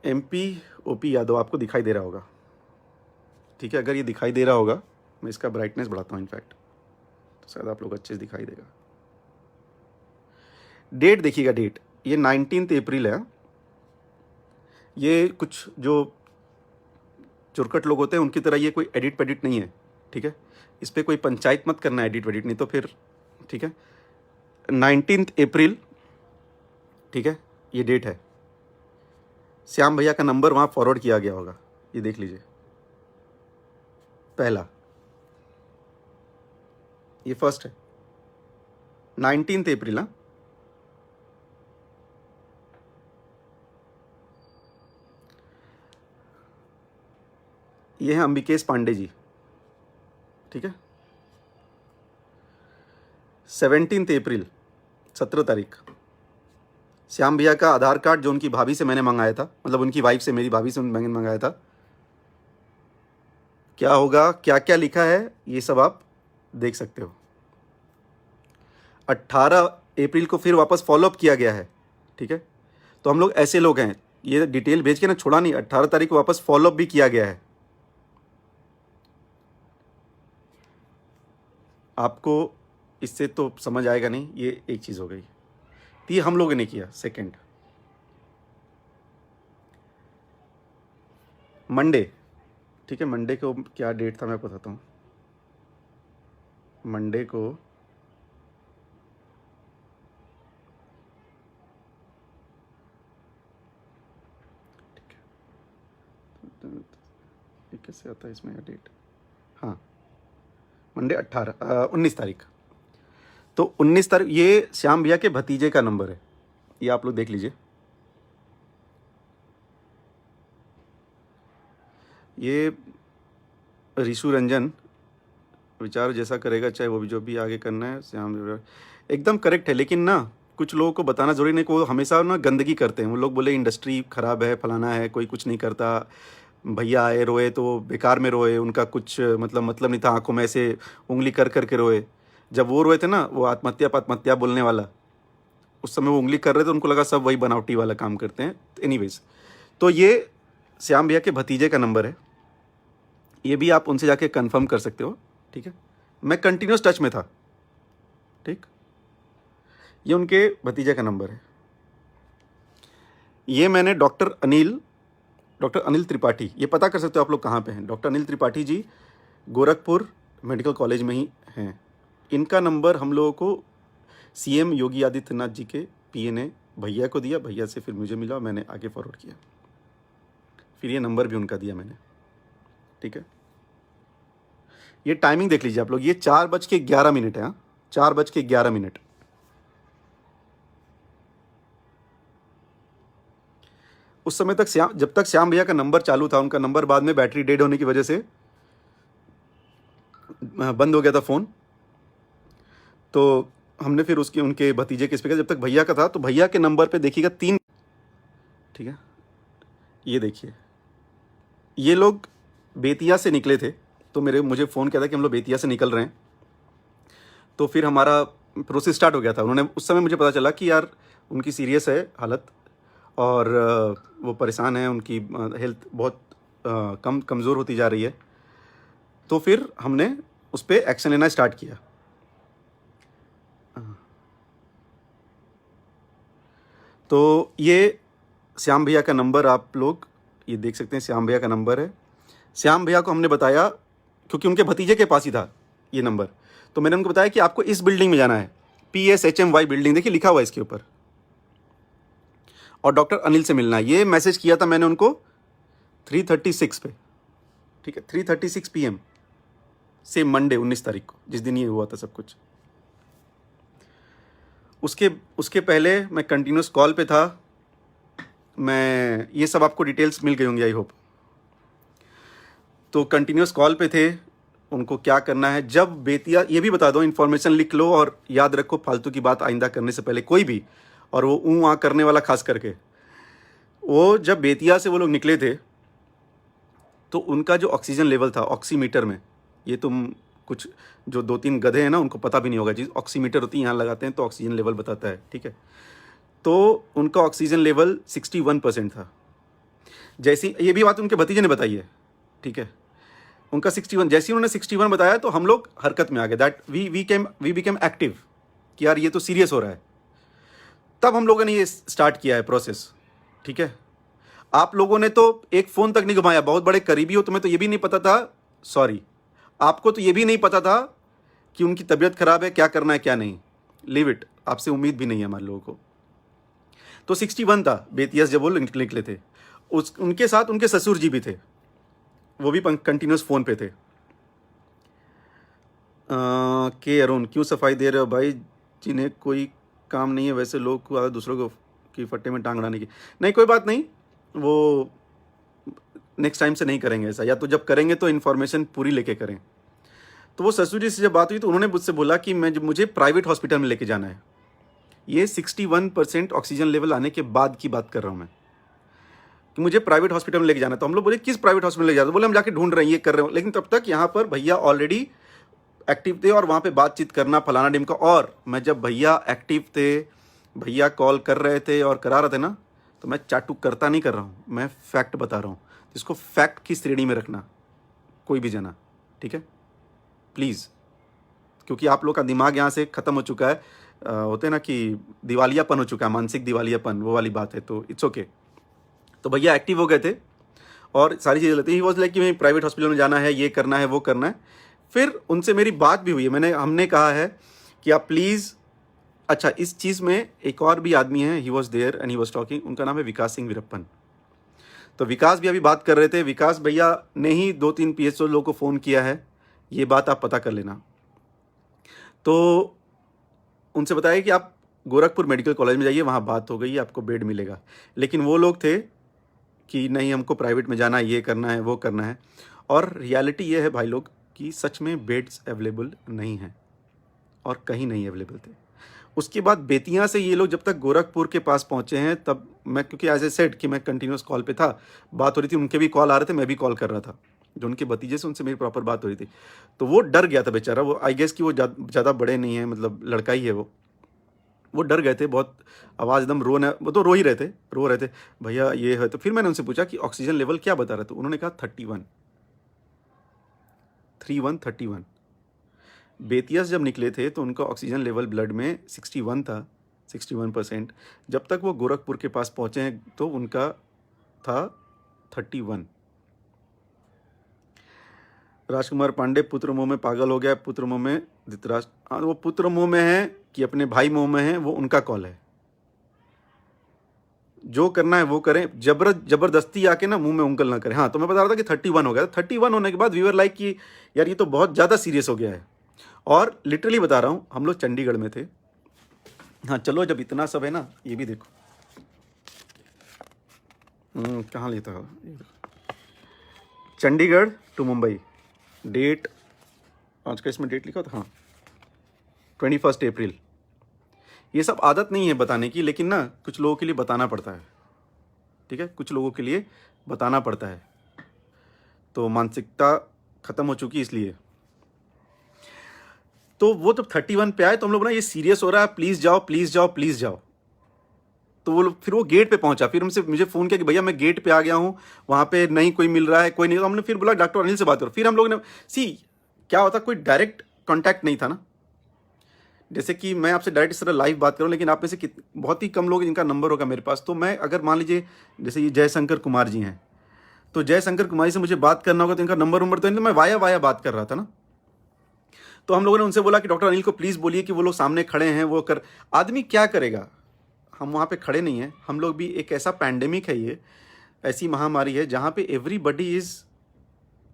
MP OP यादव आपको दिखाई दे रहा होगा, ठीक है। अगर ये दिखाई दे रहा होगा, मैं इसका ब्राइटनेस बढ़ाता हूँ इनफैक्ट, तो शायद आप लोग अच्छे से दिखाई देगा। डेट देखिएगा, डेट ये 19 अप्रैल है। ये कुछ जो चुरकट लोग होते हैं उनकी तरह ये कोई एडिट पेडिट नहीं है, ठीक है। इस पर कोई पंचायत मत करना एडिट वेडिट, नहीं तो फिर, ठीक है। 19 अप्रैल, ठीक है, ये डेट है। श्याम भैया का नंबर वहाँ फॉरवर्ड किया गया होगा, ये देख लीजिए। पहला, ये फर्स्ट है, 19 अप्रैल। हाँ, ये है अंबिकेश पांडे जी, ठीक है। 17 अप्रैल, 17 तारीख, श्याम भैया का आधार कार्ड जो उनकी भाभी से मैंने मंगाया था, मतलब उनकी वाइफ से, मेरी भाभी से मैंने मंगाया था। क्या होगा, क्या क्या लिखा है, ये सब आप देख सकते हो। 18 अप्रैल को फिर वापस फॉलोअप किया गया है, ठीक है। तो हम लोग ऐसे लोग हैं, ये डिटेल भेज के ना छोड़ा नहीं, 18 तारीख को वापस फॉलोअप भी किया गया है। आपको इससे तो समझ आएगा नहीं, ये एक चीज़ हो गई। तो ये हम लोगों ने किया। सेकंड, मंडे, ठीक है, मंडे को क्या डेट था मैं बताता हूँ। मंडे को ये कैसे आता है इसमें डेट, हाँ, मंडे 19 तारीख। तो 19 तारीख, ये श्याम भैया के भतीजे का नंबर है, ये आप लोग देख लीजिए। ये ऋषु रंजन, विचार जैसा करेगा चाहे वो भी, जो भी आगे करना है, श्याम एकदम करेक्ट है। लेकिन ना कुछ लोगों को बताना जरूरी नहीं, को हमेशा ना गंदगी करते हैं। वो लोग बोले इंडस्ट्री ख़राब है, फलाना है, कोई कुछ नहीं करता। भैया आए रोए तो बेकार में रोए, उनका कुछ मतलब नहीं था, आंखों में ऐसे उंगली कर करके रोए। जब वो रोए थे ना, वो आत्महत्या बोलने वाला, उस समय वो उंगली कर रहे थे, उनको लगा सब वही बनावटी वाला काम करते हैं। एनीवेज, तो ये श्याम भैया के भतीजे का नंबर है, ये भी आप उनसे जाके कंफर्म कर सकते हो, ठीक है। मैं कंटिन्यूस टच में था, ठीक। ये उनके भतीजे का नंबर है। ये मैंने डॉक्टर अनिल त्रिपाठी, ये पता कर सकते हो आप लोग कहाँ पे हैं। Doctor Anil Tripathi ji Gorakhpur medical college में ही हैं। इनका नंबर हम लोगों को सीएम योगी आदित्यनाथ जी के पीए ने भैया को दिया, भैया से फिर मुझे मिला, मैंने आगे फॉरवर्ड किया, फिर ये नंबर भी उनका दिया मैंने। ठीक है, ये टाइमिंग देख लीजिए आप लोग, ये 4:11 है। हाँ, 4:11। उस समय तक जब तक श्याम भैया का नंबर चालू था, उनका नंबर बाद में बैटरी डेड होने की वजह से बंद हो गया था फ़ोन। तो हमने फिर उनके भतीजे के स्पीकर, जब तक भैया का था, तो भैया के नंबर पे देखिएगा 3। ठीक है, ये देखिए, ये लोग बेतिया से निकले थे, तो मुझे फ़ोन किया था कि हम लोग बेतिया से निकल रहे हैं। तो फिर हमारा प्रोसेस स्टार्ट हो गया था। उन्होंने, उस समय मुझे पता चला कि यार उनकी सीरियस है हालत, और वो परेशान है, उनकी हेल्थ बहुत कमज़ोर होती जा रही है। तो फिर हमने उस पर एक्शन लेना स्टार्ट किया। तो ये श्याम भैया का नंबर आप लोग ये देख सकते हैं, श्याम भैया का नंबर है। श्याम भैया को हमने बताया, क्योंकि उनके भतीजे के पास ही था ये नंबर, तो मैंने उनको बताया कि आपको इस बिल्डिंग में जाना है, PSHMY बिल्डिंग, देखिए लिखा हुआ है इसके ऊपर, और डॉक्टर अनिल से मिलना है। ये मैसेज किया था मैंने उनको 3:36 पे। ठीक है, 3:36 PM, सेम मंडे 19 तारीख को, जिस दिन ये हुआ था सब कुछ। उसके पहले मैं कंटिन्यूस कॉल पे था। मैं ये सब आपको डिटेल्स मिल गई होंगी आई होप। तो कंटिन्यूस कॉल पे थे, उनको क्या करना है। जब बेतिया, ये भी बता दो, इन्फॉर्मेशन लिख लो और याद रखो, फालतू की बात आइंदा करने से पहले कोई भी, और वो वहाँ करने वाला खास करके, वो जब बेतिया से वो लोग निकले थे, तो उनका जो ऑक्सीजन लेवल था ऑक्सीमीटर में, ये तुम कुछ जो 2-3 गधे हैं ना, उनको पता भी नहीं होगा, चीज़ ऑक्सीमीटर होती है, यहाँ लगाते हैं तो ऑक्सीजन लेवल बताता है। ठीक है, तो उनका ऑक्सीजन लेवल 61% था। जैसी ये भी बात उनके भतीजे ने बताई है। ठीक है, उनका 61, जैसे उन्होंने 61 बताया तो हम लोग हरकत में आ गए, दैट वी बिकेम एक्टिव, कि यार ये तो सीरियस हो रहा है। तब हम लोगों ने ये स्टार्ट किया है प्रोसेस। ठीक है, आप लोगों ने तो एक फ़ोन तक नहीं घुमाया, बहुत बड़े करीबी हो, तुम्हें तो ये भी नहीं पता था, सॉरी, आपको तो ये भी नहीं पता था कि उनकी तबीयत खराब है, क्या करना है क्या नहीं, लीव इट, आपसे उम्मीद भी नहीं है हमारे लोगों को। तो 61 था बेतिया जब वो निकले थे। उनके साथ उनके ससुर जी भी थे, वो भी कंटिन्यूस फ़ोन पे थे। के अरुण, क्यों सफाई दे रहे हो भाई, जिन्हें कोई काम नहीं है वैसे लोग को आदत दूसरों को की फट्टे में टांग अड़ाने की। नहीं, कोई बात नहीं, वो नेक्स्ट टाइम से नहीं करेंगे ऐसा, या तो जब करेंगे तो इन्फॉर्मेशन पूरी लेके करें। तो वो ससुर जी से जब बात हुई तो उन्होंने मुझसे बोला कि मुझे प्राइवेट हॉस्पिटल में लेके जाना है। ये 61% ऑक्सीजन लेवल आने के बाद की बात कर रहा हूँ मैं, कि मुझे प्राइवेट हॉस्पिटल में लेके जाना। तो हम लोग बोले किस प्राइवेट हॉस्पिटल लेके जाते, बोले हम जाके ढूंढ रहे हैं, ये कर रहे हो। लेकिन तब तक यहाँ पर भैया ऑलरेडी एक्टिव थे, और वहाँ पे बातचीत करना फलाना डिम का। और मैं जब भैया एक्टिव थे, भैया कॉल कर रहे थे और करा रहे थे ना, तो मैं चाटू करता नहीं कर रहा हूँ, मैं फैक्ट बता रहा हूँ। इसको फैक्ट की श्रेणी में रखना कोई भी जना, ठीक है प्लीज़, क्योंकि आप लोग का दिमाग यहाँ से ख़त्म हो चुका है। होते ना कि दिवालियापन हो चुका है, मानसिक दिवालियापन, वो वाली बात है। तो इट्स ओके। तो भैया एक्टिव हो गए थे और सारी चीज़ें लेते ही वॉज लाइक कि मैं प्राइवेट हॉस्पिटल में जाना है, ये करना है, वो करना है। फिर उनसे मेरी बात भी हुई है, हमने कहा है कि आप प्लीज़, अच्छा इस चीज़ में एक और भी आदमी है, he was there and he was talking, उनका नाम है विकास सिंह वीरप्पन। तो विकास भी अभी बात कर रहे थे, विकास भैया ने ही 2-3 PHO लोगों को फ़ोन किया है, ये बात आप पता कर लेना। तो उनसे बताया कि आप गोरखपुर मेडिकल कॉलेज में जाइए, वहाँ बात हो गई, आपको बेड मिलेगा। लेकिन वो लोग थे कि नहीं, हमको प्राइवेट में जाना है, ये करना है, वो करना है। और रियलिटी ये है भाई लोग कि सच में बेड्स अवेलेबल नहीं हैं, और कहीं नहीं अवेलेबल थे। उसके बाद बेतिया से ये लोग जब तक गोरखपुर के पास पहुँचे हैं, तब मैं, क्योंकि एज ए सेड कि मैं कंटिन्यूस कॉल पे था, बात हो रही थी, उनके भी कॉल आ रहे थे, मैं भी कॉल कर रहा था, जो उनके भतीजे से, उनसे मेरी प्रॉपर बात हो रही थी। तो वो डर गया था बेचारा, वो आई गेस कि वो ज़्यादा बड़े नहीं है, मतलब लड़का ही है वो डर गए थे बहुत, आवाज़ एकदम वो तो रो रहे थे भैया ये है। तो फिर मैंने उनसे पूछा कि ऑक्सीजन लेवल क्या बता रहे थे, उन्होंने कहा 31। बेतिया से जब निकले थे तो उनका ऑक्सीजन लेवल ब्लड में 61 था, 61%। जब तक वो गोरखपुर के पास पहुँचे हैं तो उनका था 31। राजकुमार पांडे पुत्र मोह में पागल हो गया, पुत्र मोह में धृतराष्ट्र। हाँ, वो पुत्र मोह में है कि अपने भाई मोह में है, वो उनका कॉल है। जो करना है वो करें, जबरदस्ती आके ना मुंह में उंगल ना करें। हाँ, तो मैं बता रहा था कि 31 हो गया। 31 होने के बाद वी वर लाइक कि यार ये तो बहुत ज़्यादा सीरियस हो गया है। और लिटरली बता रहा हूँ, हम लोग चंडीगढ़ में थे। हाँ चलो, जब इतना सब है ना, ये भी देखो कहाँ लेता है, चंडीगढ़ टू मुंबई, डेट आज का इसमें डेट लिखा था, हाँ 21 अप्रैल। ये सब आदत नहीं है बताने की, लेकिन ना कुछ लोगों के लिए बताना पड़ता है, ठीक है, कुछ लोगों के लिए बताना पड़ता है। तो मानसिकता ख़त्म हो चुकी इसलिए। तो वो जब 31 पे आए तो हम लोग ना ये सीरियस हो रहा है, प्लीज़ जाओ प्लीज़ जाओ प्लीज़ जाओ। तो वो फिर वो गेट पे पहुंचा, फिर हमसे मुझे फ़ोन किया कि भैया मैं गेट पे आ गया हूँ, वहाँ पे नहीं कोई मिल रहा है, कोई नहीं। तो हमने फिर बोला डॉक्टर अनिल से बात करो। फिर हम लोग ने क्या होता, कोई डायरेक्ट कॉन्टैक्ट नहीं था ना, जैसे कि मैं आपसे डायरेक्ट इस तरह लाइव बात करूं, लेकिन आप में से बहुत ही कम लोग जिनका नंबर होगा मेरे पास। तो मैं अगर मान लीजिए जैसे ये जयशंकर कुमार जी हैं, तो जयशंकर कुमार जी से मुझे बात करना होगा तो इनका नंबर तो नहीं, तो मैं वाया बात कर रहा था ना। तो हम लोगों ने उनसे बोला कि डॉक्टर अनिल को प्लीज़ बोलिए कि वो लोग सामने खड़े हैं, वो कर। आदमी क्या करेगा, हम वहाँ पे खड़े नहीं हैं। हम लोग भी, एक ऐसा पैंडेमिक है, ये ऐसी महामारी है जहाँ पे everybody is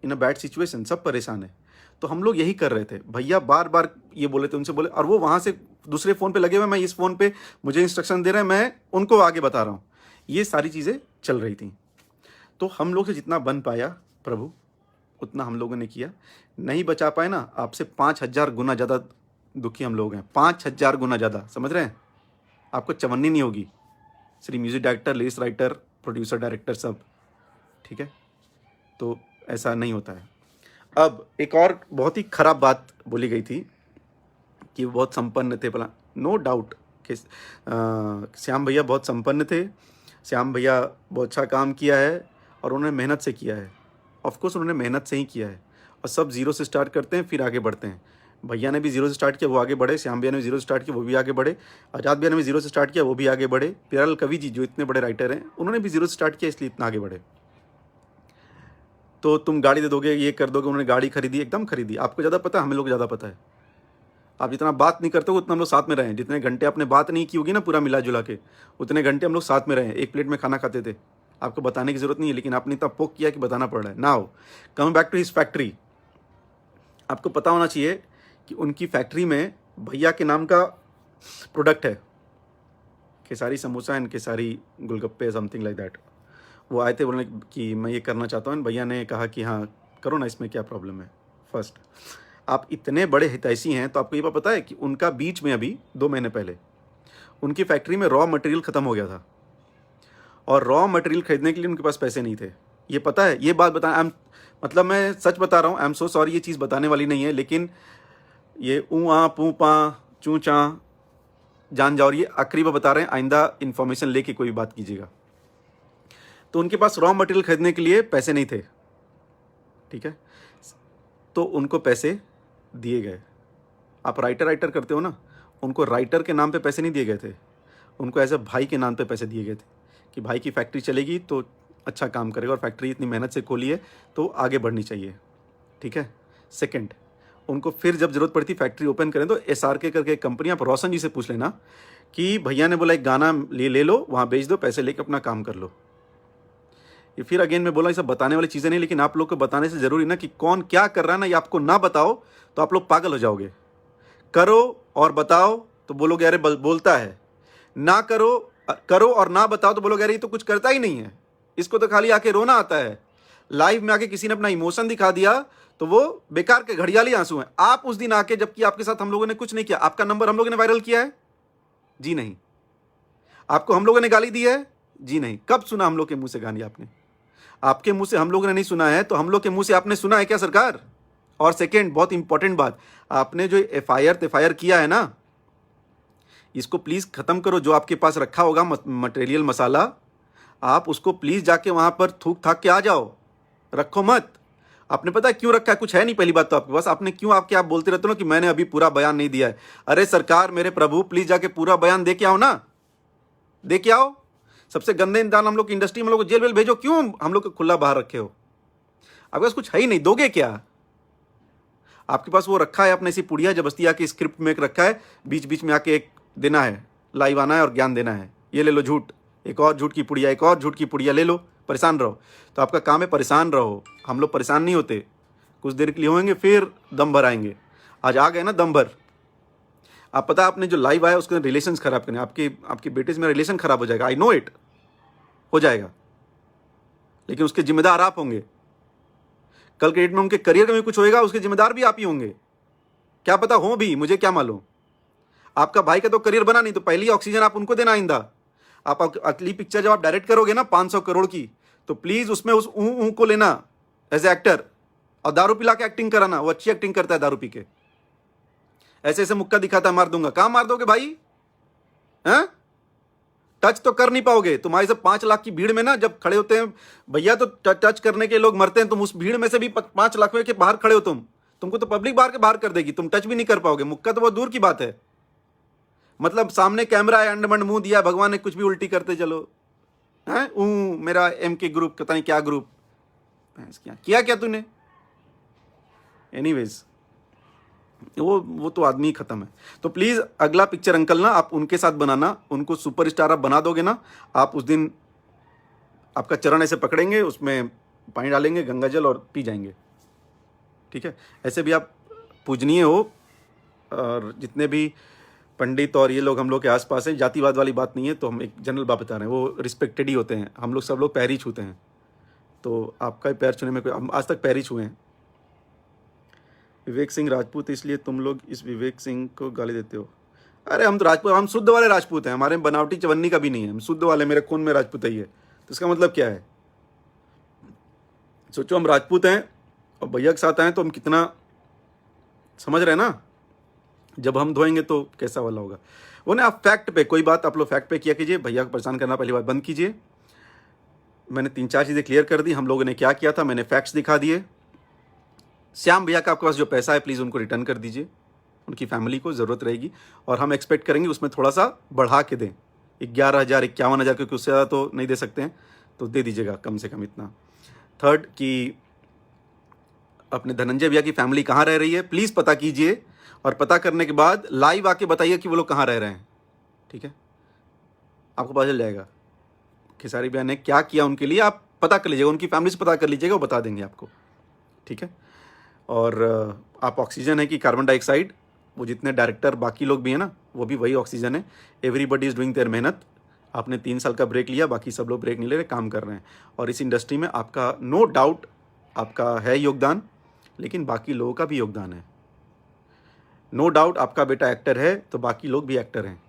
in a bad situation, सब परेशान है। तो हम लोग यही कर रहे थे, भैया बार बार ये बोले थे, उनसे बोले, और वो वहाँ से दूसरे फ़ोन पे लगे हुए, मैं इस फ़ोन पे मुझे इंस्ट्रक्शन दे रहे हैं, मैं उनको आगे बता रहा हूँ। ये सारी चीज़ें चल रही थी। तो हम लोग से जितना बन पाया प्रभु उतना हम लोगों ने किया। नहीं बचा पाए ना, आपसे 5000 गुना ज़्यादा दुखी हम लोग हैं, 5000 गुना ज़्यादा, समझ रहे हैं। आपको चवन्नी नहीं होगी, Shri music director, lyrics writer, producer, director सब, ठीक है। तो ऐसा नहीं होता है। अब एक और बहुत ही खराब बात बोली गई थी कि वो बहुत संपन्न थे, भला नो डाउट कि श्याम भैया बहुत संपन्न थे, श्याम भैया बहुत अच्छा काम किया है और उन्होंने मेहनत से किया है। ऑफकोर्स उन्होंने मेहनत से ही किया है, और सब ज़ीरो से स्टार्ट करते हैं फिर आगे बढ़ते हैं। भैया ने भी ज़ीरो से स्टार्ट किया, वो आगे बढ़े। श्याम भैया ने भी ज़ीरो से स्टार्ट किया, वो भी आगे बढ़े। आज़ाद भैया ने भी ज़ीरो से स्टार्ट किया, वो भी आगे बढ़े। प्यारेलाल कवि जी जो इतने बड़े राइटर हैं, उन्होंने भी ज़ीरो से स्टार्ट किया, इसलिए इतना आगे बढ़े। तो तुम गाड़ी दे दोगे, ये कर दोगे, उन्होंने गाड़ी खरीदी, एकदम खरीदी। आपको ज़्यादा पता है, हमें लोग ज़्यादा पता है। आप जितना बात नहीं करते हो उतना हम लोग साथ में रहे। जितने घंटे आपने बात नहीं की होगी ना पूरा मिला जुला के, उतने घंटे हम लोग साथ में रहे, एक प्लेट में खाना खाते थे। आपको बताने की ज़रूरत नहीं है, लेकिन आपने इतना पोक किया कि बताना पड़ रहा है। Now coming back to his factory, आपको पता होना चाहिए कि उनकी फैक्ट्री में भैया के नाम का प्रोडक्ट है, Khesari samosa and Khesari golgappe, something like that. वो आए थे, बोलने कि मैं ये करना चाहता हूँ। भैया ने कहा कि हाँ करो ना, इसमें क्या प्रॉब्लम है। फर्स्ट, आप इतने बड़े हितैषी हैं तो आपको ये पता है कि उनका बीच में अभी 2 महीने पहले उनकी फैक्ट्री में रॉ मटेरियल ख़त्म हो गया था, और रॉ मटेरियल खरीदने के लिए उनके पास पैसे नहीं थे। ये पता है, ये बात बता, मतलब मैं सच बता रहा हूँ, आई एम सो सॉरी, ये चीज़ बताने वाली नहीं है, लेकिन ये आ पू पा चू चा जान जाओ, ये आखिरी बार बता रहे हैं, आइंदा इन्फॉर्मेशन लेके कोई बात कीजिएगा। तो उनके पास रॉ मटेरियल खरीदने के लिए पैसे नहीं थे, ठीक है। तो उनको पैसे दिए गए। आप राइटर करते हो ना, उनको राइटर के नाम पे पैसे नहीं दिए गए थे, उनको एज अ भाई के नाम पे पैसे दिए गए थे कि भाई की फैक्ट्री चलेगी तो अच्छा काम करेगा, और फैक्ट्री इतनी मेहनत से खोली है तो आगे बढ़नी चाहिए, ठीक है। सेकंड, उनको फिर जब ज़रूरत पड़ती फैक्ट्री ओपन करें तो SRK करके एक कंपनी, आप रोशन जी से पूछ लेना कि भैया ने बोला एक गाना ले लो, वहाँ बेच दो, पैसे लेके अपना काम कर लो। ये फिर अगेन मैं बोला, ये सब बताने वाली चीज़ें नहीं, लेकिन आप लोग को बताने से ज़रूरी ना कि कौन क्या कर रहा है ना, ये आपको ना बताओ तो आप लोग पागल हो जाओगे। करो और बताओ तो बोलोगे अरे बोलता है, ना करो और ना बताओ तो बोलोगे अरे ये तो कुछ करता ही नहीं है, इसको तो खाली आके रोना आता है। लाइव में आके किसी ने अपना इमोशन दिखा दिया तो वो बेकार के घड़ियाली आंसू हैं। आप उस दिन आके, जबकि आपके साथ हम लोगों ने कुछ नहीं किया, आपका नंबर हम लोगों ने वायरल किया है? जी नहीं। आपको हम लोगों ने गाली दी है? जी नहीं। कब सुना हम लोग के मुंह से गाली आपने? आपके मुंह से हम लोगों ने नहीं सुना है, तो हम लोग के मुंह से आपने सुना है क्या सरकार? और सेकेंड, बहुत इंपॉर्टेंट बात, आपने जो FIR किया है ना, इसको प्लीज़ ख़त्म करो। जो आपके पास रखा होगा मटेरियल मसाला, आप उसको प्लीज़ जाके वहाँ पर थूक थाक के आ जाओ, रखो मत। आपने पता है क्यों रखा है? कुछ है नहीं पहली बात तो आपके पास, आपने क्यों आप बोलते रहते हो ना कि मैंने अभी पूरा बयान नहीं दिया है। अरे सरकार, मेरे प्रभु, प्लीज जाके पूरा बयान दे के आओ ना, दे के आओ। सबसे गंदे इंसान हम लोग इंडस्ट्री में, लोग जेल वेल भेजो, क्यों हम लोग को खुला बाहर रखे हो? आपके पास कुछ है ही नहीं, दोगे क्या? आपके पास वो रखा है अपने इसी पुड़िया जबस्ती आके स्क्रिप्ट में एक रखा है, बीच बीच में आके एक देना है, लाइव आना है और ज्ञान देना है। ये ले लो झूठ, एक और झूठ की पुड़िया, एक और झूठ की पुड़िया ले लो, परेशान रहो। तो आपका काम है परेशान रहो। हम लोग परेशान नहीं होते, कुछ देर के लिए होंगे फिर दम भर आएंगे। आज आ गए ना दम भर। आप पता आपने जो लाइव आया उसके रिलेशंस खराब करने, आपके बेटे से मेरा रिलेशन खराब हो जाएगा, आई नो इट, हो जाएगा, लेकिन उसके जिम्मेदार आप होंगे। कल के डेट में उनके करियर में कुछ होएगा, उसके जिम्मेदार भी आप ही होंगे। क्या पता हो भी, मुझे क्या मालूम। आपका भाई का तो करियर बना नहीं, तो पहली ऑक्सीजन आप उनको देना आइंदा। आप अगली पिक्चर जब आप डायरेक्ट करोगे ना 500 करोड़ की, तो प्लीज उसमें उस ऊ को लेना एज ए एक्टर, और दारू पिला के एक्टिंग कराना। वो अच्छी एक्टिंग करता है दारू पी के, ऐसे ऐसे मुक्का दिखाता है, मार दूंगा। कहां मार दोगे भाई? हैं? टच तो कर नहीं पाओगे। तुम्हारी सब 5 लाख की भीड़ में ना जब खड़े होते हैं भैया, तो टच करने के लोग मरते हैं, तुम उस भीड़ में से भी 5 लाख के बाहर खड़े हो तुमको तो पब्लिक बाहर के बाहर कर देगी, तुम टच भी नहीं कर पाओगे। मुक्का तो बहुत दूर की बात है। मतलब सामने कैमरा है, अंडमंड मुंह दिया भगवान ने, कुछ भी उल्टी करते चलो। हैं? मेरा MK ग्रुप, पता नहीं क्या ग्रुप किया क्या तूने? एनीवेज, वो तो आदमी खत्म है। तो प्लीज अगला पिक्चर अंकल ना आप उनके साथ बनाना, उनको सुपरस्टार आप बना दोगे ना, आप उस दिन आपका चरण ऐसे पकड़ेंगे, उसमें पानी डालेंगे गंगा जल और पी जाएंगे, ठीक है? ऐसे भी आप पूजनीय हो। और जितने भी पंडित और ये लोग हम लोग के आसपास हैं, जातिवाद वाली बात नहीं है, तो हम एक जनरल बात बता रहे हैं, वो रिस्पेक्टेड ही होते हैं। हम लोग सब लोग पैर ही छूते हैं, तो आपका पैर छूने में कोई, हम आज तक पैर ही छुए हैं। विवेक सिंह राजपूत, इसलिए तुम लोग इस विवेक सिंह को गाली देते हो? अरे हम तो राजपूत, हम शुद्ध वाले राजपूत हैं, हमारे बनावटी चवन्नी का भी नहीं है, हम शुद्ध वाले, मेरे खून में राजपूत ही है। तो इसका मतलब क्या है? सोचो हम राजपूत हैं और भैया के साथ आए तो हम कितना, समझ रहे हैं ना? जब हम धोएंगे तो कैसा वाला होगा वो ना। आप फैक्ट पे, कोई बात आप लोग फैक्ट पे किया कीजिए, भैया को परेशान करना पहली बात बंद कीजिए। मैंने 3-4 चीज़ें क्लियर कर दी, हम लोगों ने क्या किया था, मैंने फैक्ट्स दिखा दिए। श्याम भैया का आपके पास जो पैसा है प्लीज़ उनको रिटर्न कर दीजिए, उनकी फैमिली को ज़रूरत रहेगी, और हम एक्सपेक्ट करेंगे उसमें थोड़ा सा बढ़ा के दें, 11,000 51,000, क्योंकि उससे ज़्यादा तो नहीं दे सकते हैं, तो दे दीजिएगा कम से कम इतना। थर्ड कि अपने धनंजय भैया की फैमिली कहाँ रह रही है प्लीज़ पता कीजिए, और पता करने के बाद लाइव आके बताइए कि वो लोग कहाँ रह रहे हैं, ठीक है? आपको पता चल जाएगा खेसारी भैया ने क्या किया उनके लिए, आप पता कर लीजिएगा, उनकी फैमिली से पता कर लीजिएगा, वो बता देंगे आपको, ठीक है? और आप ऑक्सीजन है कि कार्बन डाइऑक्साइड, वो जितने डायरेक्टर बाकी लोग भी हैं ना, वो भी वही ऑक्सीजन है। एवरीबडी इज़ डूइंग देयर मेहनत। आपने 3 साल का ब्रेक लिया, बाकी सब लोग ब्रेक नहीं ले रहे, काम कर रहे हैं। और इस इंडस्ट्री में आपका नो डाउट आपका है योगदान, लेकिन बाकी लोगों का भी योगदान है। नो डाउट आपका बेटा एक्टर है, तो बाकी लोग भी एक्टर हैं।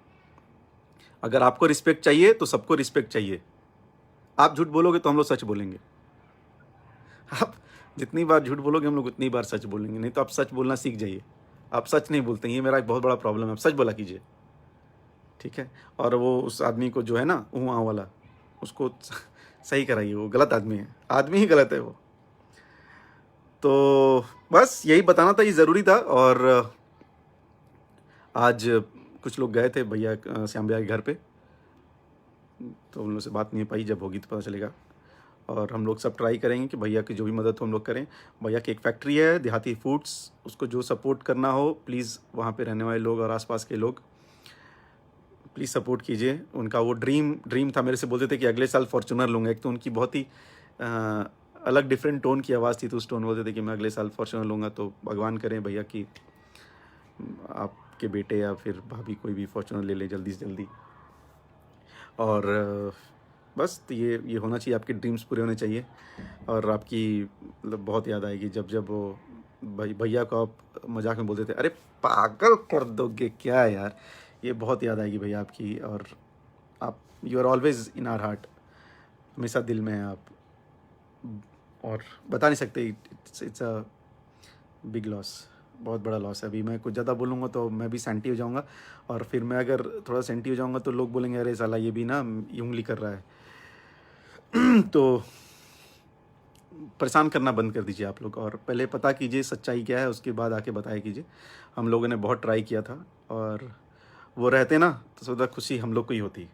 अगर आपको रिस्पेक्ट चाहिए तो सबको रिस्पेक्ट चाहिए। आप झूठ बोलोगे तो हम लोग सच बोलेंगे। आप जितनी बार झूठ बोलोगे हम लोग उतनी बार सच बोलेंगे, नहीं तो आप सच बोलना सीख जाइए। आप सच नहीं बोलते, ये मेरा एक बहुत बड़ा प्रॉब्लम है। आप सच बोला कीजिए, ठीक है? और वो उस आदमी को जो है ना वहाँ वाला, उसको सही कराइए, वो गलत आदमी है, आदमी ही गलत है वो। तो बस यही बताना था, ये ज़रूरी था। और आज कुछ लोग गए थे भैया श्याम भैया के घर पे, तो उन लोगों से बात नहीं हो पाई, जब होगी तो पता चलेगा। और हम लोग सब ट्राई करेंगे कि भैया की जो भी मदद हो हम लोग करें। भैया की एक फैक्ट्री है देहाती फूड्स, उसको जो सपोर्ट करना हो प्लीज़, वहाँ पे रहने वाले लोग और आसपास के लोग प्लीज़ सपोर्ट कीजिए। उनका वो ड्रीम था, मेरे से बोलते थे कि अगले साल फॉर्चूनर लूँगा। एक तो उनकी बहुत ही अलग डिफरेंट टोन की आवाज़ थी, तो उस टोन बोलते थे कि मैं अगले साल फॉर्चूनर लूँगा। तो भगवान करें भैया की आपके बेटे या फिर भाभी कोई भी फॉर्चूनर ले ले जल्दी से जल्दी। और बस तो ये होना चाहिए, आपके ड्रीम्स पूरे होने चाहिए। और आपकी मतलब बहुत याद आएगी जब वो भैया को आप मजाक में बोलते थे, अरे पागल कर दोगे क्या यार। ये बहुत याद आएगी भैया आपकी। और आप you are always in our heart, हमेशा दिल में हैं आप। और बता नहीं सकते, इट्स अ बिग लॉस, बहुत बड़ा लॉस है। अभी मैं कुछ ज़्यादा बोलूँगा तो मैं भी सेंटी हो जाऊँगा, और फिर मैं अगर थोड़ा सेंटी हो जाऊँगा तो लोग बोलेंगे अरे साला ये भी ना ये उंगली कर रहा है। तो परेशान करना बंद कर दीजिए आप लोग, और पहले पता कीजिए सच्चाई क्या है, उसके बाद आके बताया कीजिए। हम लोगों ने बहुत ट्राई किया था, और वो रहते ना तो ज़्यादा खुशी हम लोग को ही होती,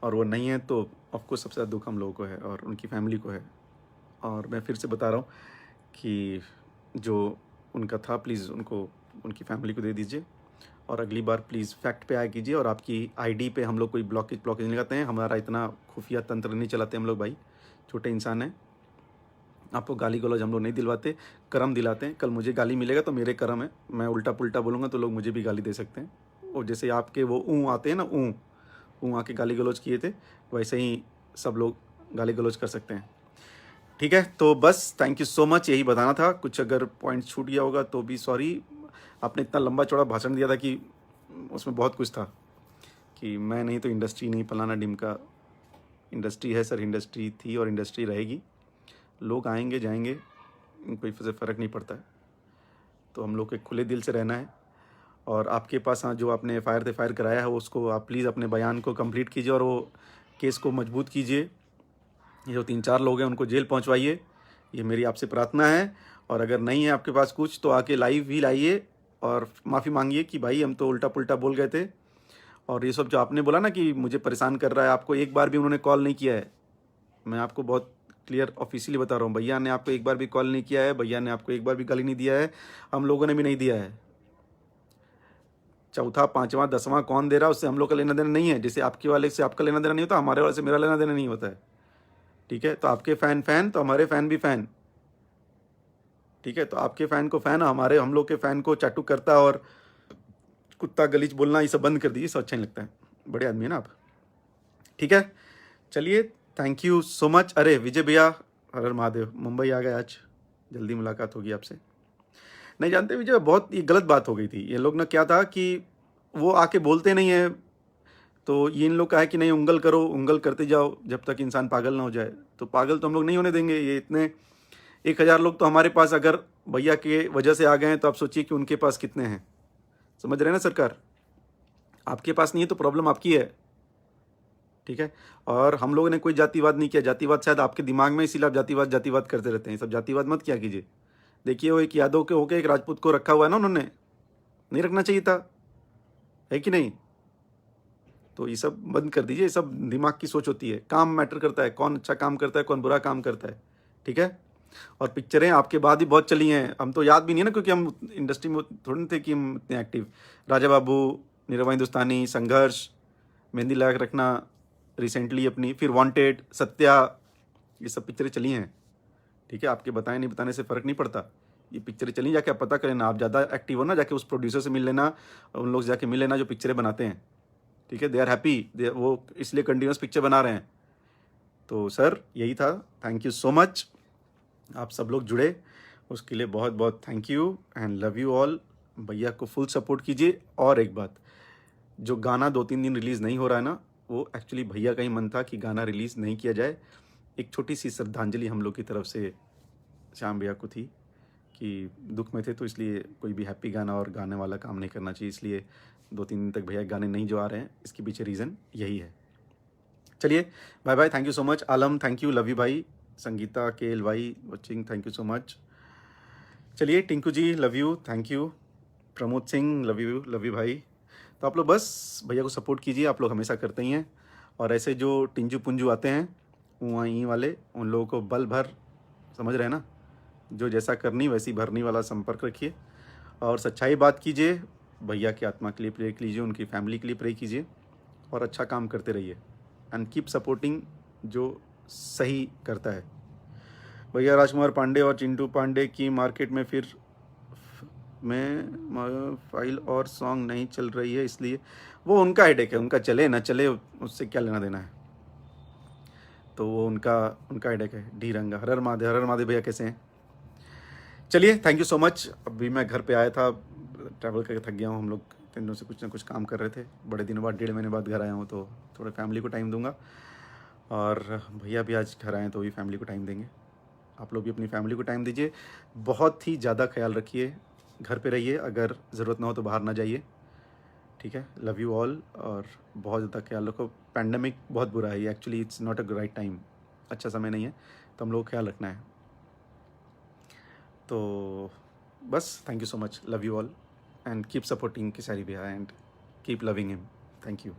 और वो नहीं है तो ऑफकोर्स सबसे ज़्यादा दुख हम लोगों को है और उनकी फैमिली को है। और मैं फिर से बता रहा हूँ कि जो उनका था प्लीज़ उनको, उनकी फैमिली को दे दीजिए, और अगली बार प्लीज़ फैक्ट पे आया कीजिए। और आपकी आईडी पे हम लोग कोई ब्लॉकेज नहीं लगाते हैं, हमारा इतना खुफिया तंत्र नहीं चलाते हम लोग भाई, छोटे इंसान हैं। आपको गाली गलौज हम लोग नहीं दिलवाते, कर्म दिलाते हैं। कल मुझे गाली मिलेगा तो मेरे कर्म है, मैं उल्टा पुल्टा बोलूँगा तो लोग मुझे भी गाली दे सकते हैं। और जैसे आपके वो ऊँ आते हैं ना, ऊँ आके गाली गलौज किए थे, वैसे ही सब लोग गाली गलौज कर सकते हैं। ठीक है, तो बस थैंक यू सो मच, यही बताना था। कुछ अगर पॉइंट छूट गया होगा तो भी सॉरी। आपने इतना लंबा चौड़ा भाषण दिया था कि उसमें बहुत कुछ था, कि मैं नहीं तो इंडस्ट्री नहीं, फलाना ढिमका। इंडस्ट्री है सर, इंडस्ट्री थी और इंडस्ट्री रहेगी, लोग आएंगे जाएंगे, कोई से फ़र्क नहीं पड़ता है। तो हम लोग के खुले दिल से रहना है। और आपके पास हाँ, जो आपने FIR कराया है उसको आप प्लीज़ अपने बयान को कंप्लीट कीजिए और वो केस को मजबूत कीजिए। ये जो 3-4 लोग हैं उनको जेल पहुंचवाइए, ये मेरी आपसे प्रार्थना है। और अगर नहीं है आपके पास कुछ तो आके लाइव भी लाइए और माफ़ी मांगिए कि भाई हम तो उल्टा पुल्टा बोल गए थे। और ये सब जो आपने बोला ना कि मुझे परेशान कर रहा है, आपको एक बार भी उन्होंने कॉल नहीं किया है। मैं आपको बहुत क्लियर ऑफिशियली बता रहा हूँ, भैया ने आपको एक बार भी कॉल नहीं किया है, भैया ने आपको एक बार भी गाली नहीं दिया है, हम लोगों ने भी नहीं दिया है। चौथा, पाँचवा, 10वां कौन दे रहा है उससे हम लोग का लेना देना नहीं है। जैसे आपके वाले से आपका लेना देना नहीं होता, हमारे वाले से मेरा लेना देना नहीं होता है। ठीक है, तो आपके फ़ैन तो हमारे फ़ैन भी फ़ैन। ठीक है, तो आपके फ़ैन को फ़ैन, हमारे हम लोग के फ़ैन को चाटू करता और कुत्ता गलीच बोलना ये सब बंद कर दीजिए, सब अच्छा नहीं लगता है। बड़े आदमी है ना आप। ठीक है, चलिए, थैंक यू सो मच। अरे विजय भैया, हर हर महादेव, मुंबई आ गए आज, जल्दी मुलाकात होगी आपसे। नहीं जानते विजय, बहुत ये गलत बात हो गई थी। ये लोग ना क्या था कि वो आके बोलते नहीं है, तो ये इन लोग का है कि नहीं उंगल करो, उंगल करते जाओ जब तक इंसान पागल ना हो जाए। तो पागल तो हम लोग नहीं होने देंगे। ये इतने 1000 लोग तो हमारे पास अगर भैया के वजह से आ गए हैं, तो आप सोचिए कि उनके पास कितने हैं। समझ रहे हैं ना सरकार, आपके पास नहीं है तो प्रॉब्लम आपकी है। ठीक है, और हम लोगों ने कोई जातिवाद नहीं किया। जातिवाद शायद आपके दिमाग में, इसीलिए आप जातिवाद जातिवाद करते रहते हैं। सब जातिवाद मत किया कीजिए। देखिए, वो एक यादव के होके एक राजपूत को रखा हुआ है ना, उन्होंने नहीं रखना चाहिए था, है कि नहीं। तो ये सब बंद कर दीजिए, ये सब दिमाग की सोच होती है। काम मैटर करता है, कौन अच्छा काम करता है, कौन बुरा काम करता है। ठीक है, और पिक्चरें आपके बाद ही बहुत चली हैं, हम तो याद भी नहीं है ना, क्योंकि हम इंडस्ट्री में थोड़े थे कि हम इतने एक्टिव। राजा बाबू, निरवा हिंदुस्तानी, संघर्ष, मेहंदी लगा रखना रिसेंटली अपनी, फिर वांटेड, सत्या, ये सब पिक्चरें चली हैं। ठीक है, आपके बताए नहीं बताने से फ़र्क नहीं पड़ता, ये पिक्चरें चली। जाके आप पता कर लेना, आप ज़्यादा एक्टिव हो ना, जाके उस प्रोड्यूसर से मिल लेना, उन लोग से जाके मिल लेना जो पिक्चरें बनाते हैं। ठीक है, दे आर हैप्पी, वो इसलिए कंटिन्यूस पिक्चर बना रहे हैं। तो सर यही था, थैंक यू सो मच। आप सब लोग जुड़े उसके लिए बहुत बहुत thank you and love you all. भैया को फुल सपोर्ट कीजिए। और एक बात, जो गाना 2-3 दिन रिलीज़ नहीं हो रहा है ना, वो एक्चुअली भैया का ही मन था कि गाना रिलीज़ नहीं किया जाए। एक छोटी सी श्रद्धांजलि हम लोग की तरफ से श्याम भैया को थी कि दुख में थे, तो इसलिए कोई भी हैप्पी गाना और गाने वाला काम नहीं करना चाहिए। इसलिए 2-3 दिन तक भैया गाने नहीं जो आ रहे हैं, इसके पीछे रीज़न यही है। चलिए, bye bye, thank you so much. Alam, thank you, love you भाई। संगीता KL भाई watching, thank you so much. चलिए, Tinku ji love you, thank you. Pramod Singh love you भाई। तो आप लोग बस भैया को सपोर्ट कीजिए, आप लोग हमेशा करते ही हैं। और ऐसे जो टिंजू पुंजू आते हैं वहाँ ई वाले, उन लोगों को बल भर, समझ रहे हैं ना, जो जैसा करनी वैसी भरनी वाला संपर्क रखिए और सच्चाई बात कीजिए। भैया की आत्मा के लिए प्रे कीजिए, उनकी फैमिली के लिए प्रे कीजिए और अच्छा काम करते रहिए एंड कीप सपोर्टिंग जो सही करता है। भैया राजकुमार पांडे और चिंटू पांडे की मार्केट में फिर में फाइल और सॉन्ग नहीं चल रही है, इसलिए वो उनका हेडेक है, उनका चले ना चले उससे क्या लेना देना है। तो वो उनका हेडेक है। डी रंगा, हर हर महादेव भैया कैसे हैं। चलिए, थैंक यू सो मच। अभी मैं घर पे आया था, ट्रैवल करके थक गया हूँ। हम लोग 3 दिनों से कुछ ना कुछ काम कर रहे थे, बड़े दिनों बाद 1.5 महीने बाद घर आया हूँ, तो थोड़ा फैमिली को टाइम दूंगा। और भैया भी आज घर आए तो भी फैमिली को टाइम देंगे। आप लोग भी अपनी फैमिली को टाइम दीजिए, बहुत ही ज़्यादा ख्याल रखिए, घर पे रहिए, अगर ज़रूरत ना हो तो बाहर ना जाइए। ठीक है, लव यू ऑल और बहुत ज़्यादा ख्याल रखो। पैंडमिक बहुत बुरा है ये, actually it's not a right time अच्छा समय नहीं है, तो हम लोग को ख्याल रखना है। तो बस, thank you so much, love you all and keep supporting Khesari भैया and keep loving him. Thank you.